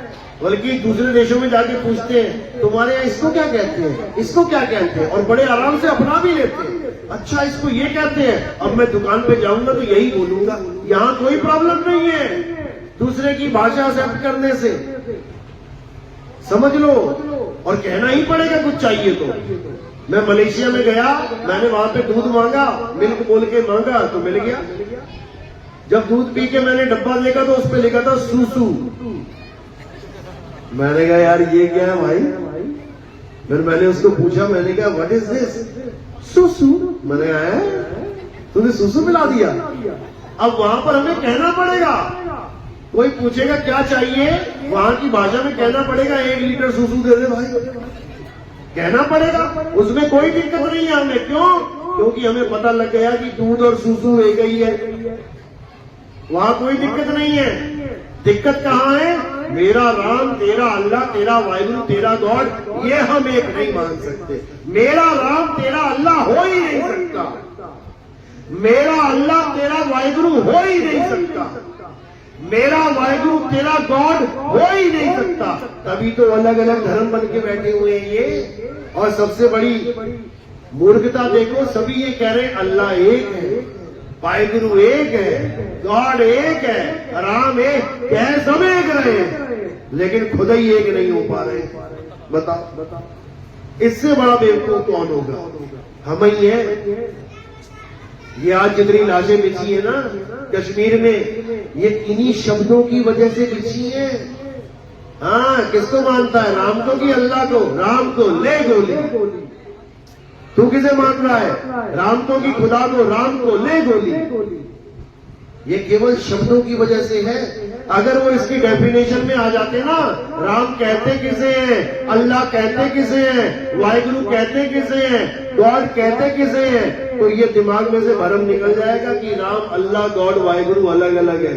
बल्कि दूसरे देशों में जाके पूछते हैं तुम्हारे यहाँ इसको क्या कहते हैं, इसको क्या कहते हैं, और बड़े आराम से अपना भी लेते हैं। अच्छा इसको ये कहते हैं, अब मैं दुकान पे जाऊंगा तो यही बोलूंगा। यहाँ कोई प्रॉब्लम नहीं है दूसरे की भाषा एक्सेप्ट करने से, समझ लो। और कहना ही पड़ेगा कुछ चाहिए तो। मैं मलेशिया में गया, मैंने वहां पे दूध मांगा, मिल्क बोल के मांगा तो मिल गया। जब दूध पी के मैंने डब्बा देखा तो उस पर लिखा था सूसू। मैंने कहा यार ये क्या है भाई। फिर मैंने उसको पूछा, मैंने कहा व्हाट इज दिस, सूसू। मैंने कहा तूने सूसू मिला दिया। अब वहां पर हमें कहना पड़ेगा, कोई पूछेगा क्या चाहिए, वहां की भाषा में कहना पड़ेगा 1 लीटर सूसू दे दे भाई, कहना पड़ेगा। उसमें कोई दिक्कत नहीं है हमें। क्यों? क्योंकि हमें पता लग गया कि दूध और सूसू एक ही है, वहां कोई दिक्कत नहीं है। दिक्कत कहां है? मेरा राम, तेरा अल्लाह, तेरा वाहिगुरु, तेरा गॉड, ये हम एक नहीं मान सकते। मेरा राम तेरा अल्लाह हो ही नहीं सकता, मेरा अल्लाह तेरा वाहिगुरु हो ही नहीं सकता, मेरा वाहिगुरु तेरा गॉड हो ही नहीं सकता। तभी तो अलग अलग धर्म बन के बैठे हुए हैं ये। और सबसे बड़ी मूर्खता देखो, सभी ये कह रहे हैं अल्लाह एक है, वाहिगुरु एक है, गॉड एक है, राम एक, कह सब एक रहे, लेकिन खुद ही एक नहीं हो पा रहे। बताओ इससे बड़ा बेवकूफ कौन होगा? हम ही है। ये आज जितनी लाशें बिछी है ना कश्मीर में, ये इन्हीं शब्दों की वजह से बिछी है। हाँ, किसको मानता है, राम को कि अल्लाह को? राम को, ले गोली। तू किसे मान रहा है, राम को कि खुदा को? राम को, ले गोली। ये केवल शब्दों की वजह से है। अगर वो इसकी डेफिनेशन में आ जाते ना, राम कहते किसे हैं, अल्लाह कहते किसे हैं, वाहिगुरु कहते किसे हैं, गॉड कहते किसे हैं, तो ये दिमाग में से भरम निकल जाएगा कि राम, अल्लाह, गॉड, वाहिगुरु अलग अलग है।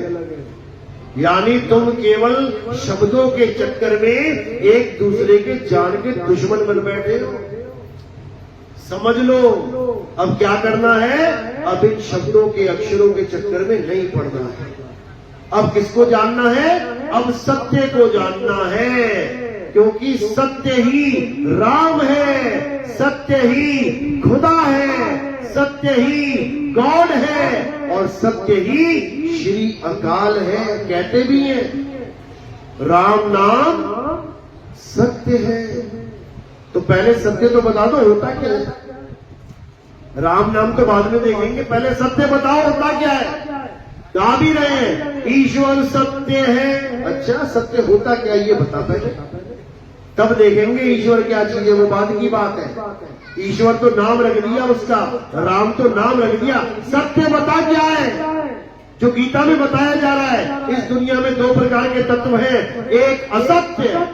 यानी तुम केवल शब्दों के चक्कर में एक दूसरे के जान के दुश्मन बन बैठे हो। समझ लो, अब क्या करना है? अब इन शब्दों के, अक्षरों के चक्कर में नहीं पड़ना है। अब किसको जानना है? अब सत्य को जानना है, क्योंकि सत्य ही राम है, सत्य ही खुदा है, सत्य ही गॉड है, और सत्य ही श्री अकाल है। कहते भी हैं राम नाम सत्य है। तो पहले सत्य तो बता दो होता क्या है। राम नाम तो बाद में देखेंगे, पहले सत्य बताओ होता क्या है। कहा भी रहे हैं ईश्वर सत्य है। अच्छा, सत्य होता क्या ये बता पहले, तब देखेंगे ईश्वर क्या चीज है, वो बाद की बात है। ईश्वर तो नाम रख दिया उसका, राम तो नाम रख दिया। सत्य बता क्या है जो गीता में बताया जा रहा है। इस दुनिया में 2 प्रकार के तत्व हैं, एक असत्य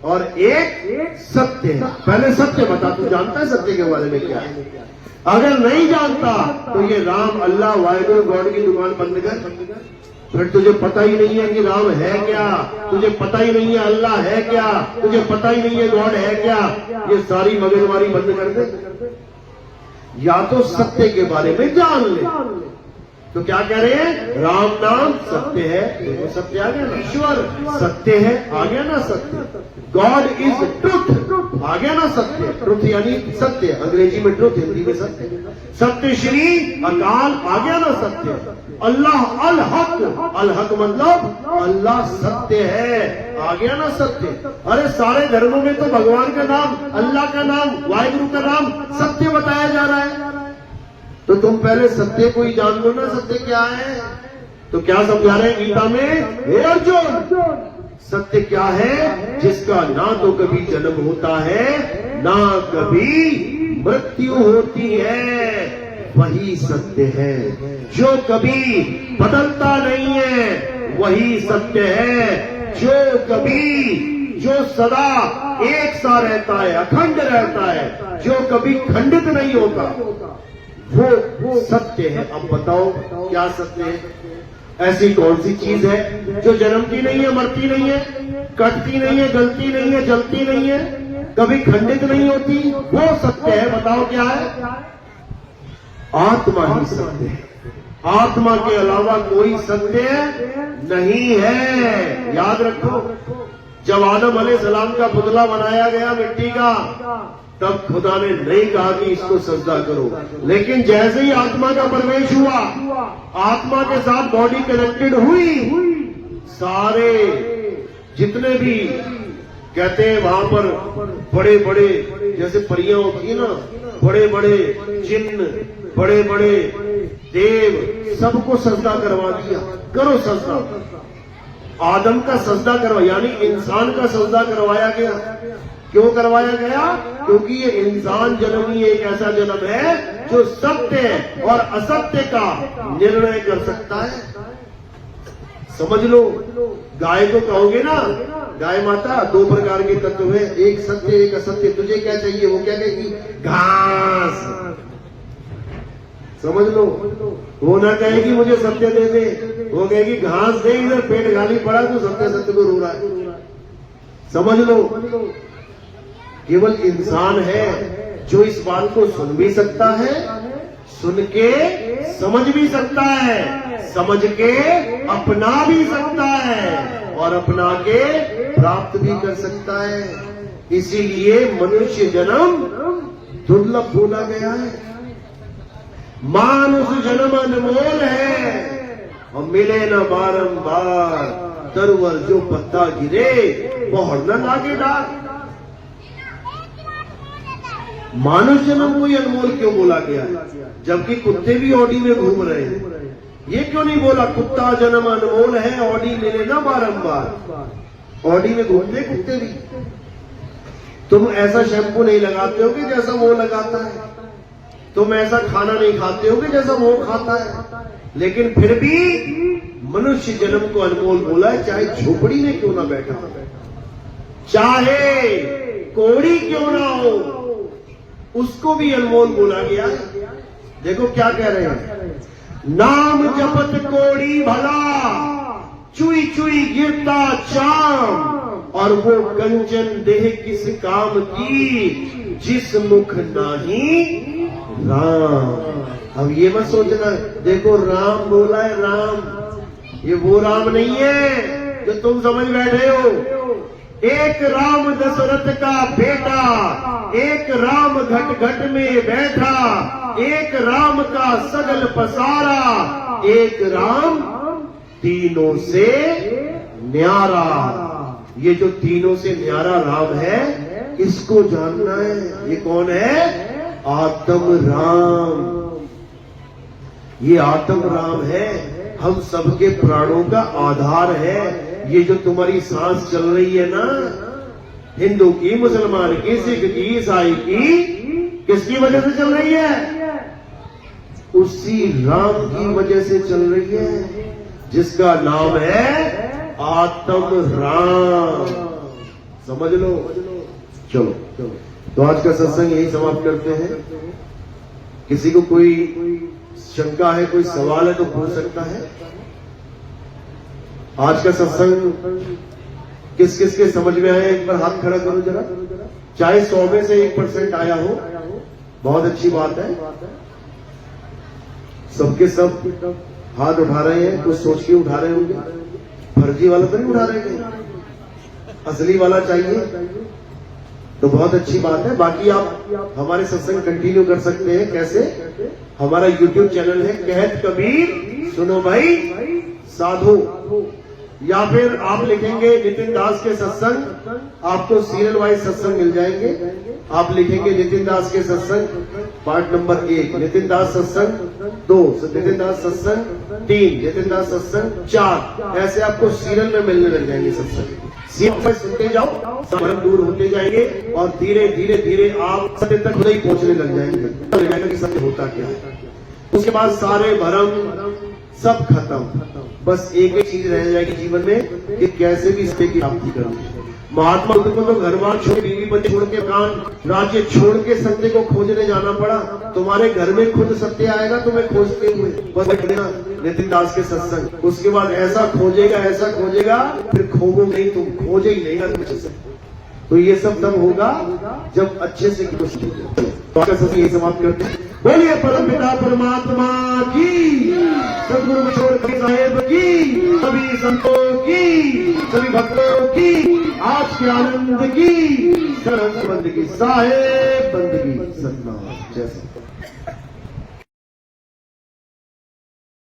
और एक सत्य है। पहले सत्य बता, तू जानता है सत्य के बारे में क्या है? अगर नहीं जानता तो ये राम, अल्लाह, वाहिगुरु, गॉड की दुकान बंद कर। फिर तुझे पता ही नहीं है कि राम है क्या, तुझे पता ही नहीं है अल्लाह है क्या, तुझे पता ही नहीं है गॉड है क्या। ये सारी मगजमारी बंद कर दे। या तो सत्य के बारे में जान ले। तो क्या कह रहे हैं? राम नाम सत्य है। देखो सत्य आ गया ना, ईश्वर सत्य है, आ गया ना सत्य। गॉड इज ट्रुथ, आ गया ना सत्य। ट्रुथ यानी सत्य, अंग्रेजी में ट्रुथ, हिंदी में सत्य। सत्य श्री अकाल, आ गया ना सत्य। अल्लाह अल हक, अल हक मतलब अल्लाह सत्य है, आ गया ना सत्य। अरे सारे धर्मों में तो भगवान का नाम, अल्लाह का नाम, वाहिगुरु का नाम सत्य बताया जा रहा है। तो तुम पहले सत्य को ही जान लो ना, सत्य क्या है। तो क्या समझा रहे हैं गीता में? हे अर्जुन, सत्य क्या है? जिसका ना तो कभी जन्म होता है, ना कभी मृत्यु होती है, वही सत्य है। जो कभी बदलता नहीं है वही सत्य है। जो सदा एक सा रहता है, अखंड रहता है, जो कभी खंडित नहीं होता, वो सत्य है। अब बताओ क्या सत्य है? ऐसी कौन सी चीज है जो जन्मती नहीं है, मरती नहीं है, कटती नहीं है, गलती नहीं है, जलती नहीं है? कभी खंडित नहीं होती, वो सत्य है। बताओ क्या है? आत्मा ही सत्य है। आत्मा के अलावा कोई सत्य नहीं है। याद रखो, जब आदम अलैहिस्सलाम का पुतला बनाया गया मिट्टी का, तब खुदा ने नहीं कहा कि इसको सजदा करो, लेकिन जैसे ही आत्मा का प्रवेश हुआ, आत्मा के साथ बॉडी कनेक्टेड हुई, सारे जितने भी कहते हैं वहां पर बड़े बड़े जैसे परियां होती है ना, बड़े बड़े जिन्न, बड़े बड़े देव, सबको सजदा करवा दिया। करो सजदा। आदम का सजदा करवा, यानी इंसान का सजदा करवाया गया। क्यों करवाया गया? क्योंकि ये इंसान जन्म ही एक ऐसा जन्म है जो सत्य और असत्य का निर्णय कर सकता है। समझ लो, गाय को कहोगे ना, गाय माता, दो प्रकार के तत्व है, एक सत्य एक असत्य, तुझे क्या चाहिए? वो क्या कहेगी? घास। समझ लो, वो ना कहेगी मुझे सत्य दे दे, वो कहेगी घास दे, इधर पेट खाली पड़ा तो सत्य सत्य को रो रहा है। समझ लो, केवल इंसान है जो इस बात को सुन भी सकता है, सुन के समझ भी सकता है, समझ के अपना भी सकता है और अपना के प्राप्त भी कर सकता है। इसीलिए मनुष्य जन्म दुर्लभ बोला गया है। मानुष जन्म अनमोल है और मिले न बारंबार, तरवर जो पत्ता गिरे पौड़ न लागे डार। मानुष जन्म कोई अनमोल क्यों बोला गया है, जबकि कुत्ते भी ऑडी में घूम रहे हैं? ये क्यों नहीं बोला कुत्ता जन्म अनमोल है, ऑडी मिले ना बारंबार? ऑडी में घूमते कुत्ते भी। तुम ऐसा शैम्पू नहीं लगाते होगे जैसा वो लगाता है, तुम ऐसा खाना नहीं खाते होगे जैसा वो खाता है, लेकिन फिर भी मनुष्य जन्म को अनमोल बोला है। चाहे झोपड़ी में क्यों ना बैठा, चाहे कोड़ी क्यों ना हो, उसको भी अनमोल बोला गया है। देखो क्या कह रहे हैं, नाम जपत कोड़ी भला, चुई चुई गिरता चाम, और वो कंचन देह किस काम की, जिस मुख नाही राम। अब ये मत सोचना, देखो राम बोला है, राम ये वो राम नहीं है जो तुम समझ बैठे हो। एक राम दशरथ का बेटा, एक राम घट घट में बैठा, एक राम का सगल पसारा, एक राम तीनों से न्यारा। ये जो तीनों से न्यारा राम है, इसको जानना है। ये कौन है? आत्म राम। ये आत्म राम है, हम सबके प्राणों का आधार है। ये जो तुम्हारी सांस चल रही है ना, हिंदू की, मुसलमान की, सिख की, ईसाई की, किसकी वजह से चल रही है? उसी राम की वजह से चल रही है, जिसका नाम है आत्म राम। समझ लो। चलो, तो आज का सत्संग यही समाप्त करते हैं। किसी को कोई शंका है, कोई सवाल है तो पूछ सकता है। आज का सत्संग किस किस के समझ में आया, एक बार हाथ खड़ा करो जरा। चाहे 100 में से 1% आया हो, बहुत अच्छी बात है। सबके सब हाथ उठा रहे हैं, कुछ सोच के उठा रहे होंगे, फर्जी वाला तो नहीं उठा रहे हैं, असली वाला चाहिए, तो बहुत अच्छी बात है। बाकी आप हमारे सत्संग कंटिन्यू कर सकते हैं। कैसे? हमारा YouTube चैनल है कहत कबीर सुनो भाई साधु, या फिर आप लिखेंगे नितिन दास के सत्संग, आपको सीरियल वाइज सत्संग मिल जाएंगे। आप लिखेंगे नितिन दास के सत्संग पार्ट नंबर 1, नितिन दास सत्संग 2, नितिन दास सत्संग 3, नितिन दास सत्संग 4, ऐसे आपको सीरियल में मिलने लग जाएंगे सत्संग। सीरियल में सुनते जाओ, भ्रम दूर होते जाएंगे और धीरे धीरे धीरे आप सत्य तक खुद ही पहुंचने लग जाएंगे कि सत्य होता क्या है। उसके बाद सारे भ्रम सब खत्म, बस एक ही चीज रह जाएगी जीवन में कि कैसे भी सत्य की प्राप्ति करूं। महात्मा बुद्ध को तो घर बार छोड़, बीवी बच्चे छोड़ के, कान राज्य छोड़ के सत्य को खोजने जाना पड़ा। तुम्हारे घर में खुद सत्य आएगा तुम्हें खोजते हुए। बस नितिन दास के सत्संग, उसके बाद ऐसा खोजेगा, फिर खोगो नहीं, तुम खोजे ही नहीं ना कुछ। तो ये सब तब होगा जब अच्छे से कुछ तो आकर सब ये समाप्त करते हैं। बोलिए परम पिता परमात्मा की, सदगुरु किशोर साहेब की, सभी संतों की, सभी भक्तों की, आज के आनंद की, सरहद बंदगी साहेब बंदगी सतना जैसा।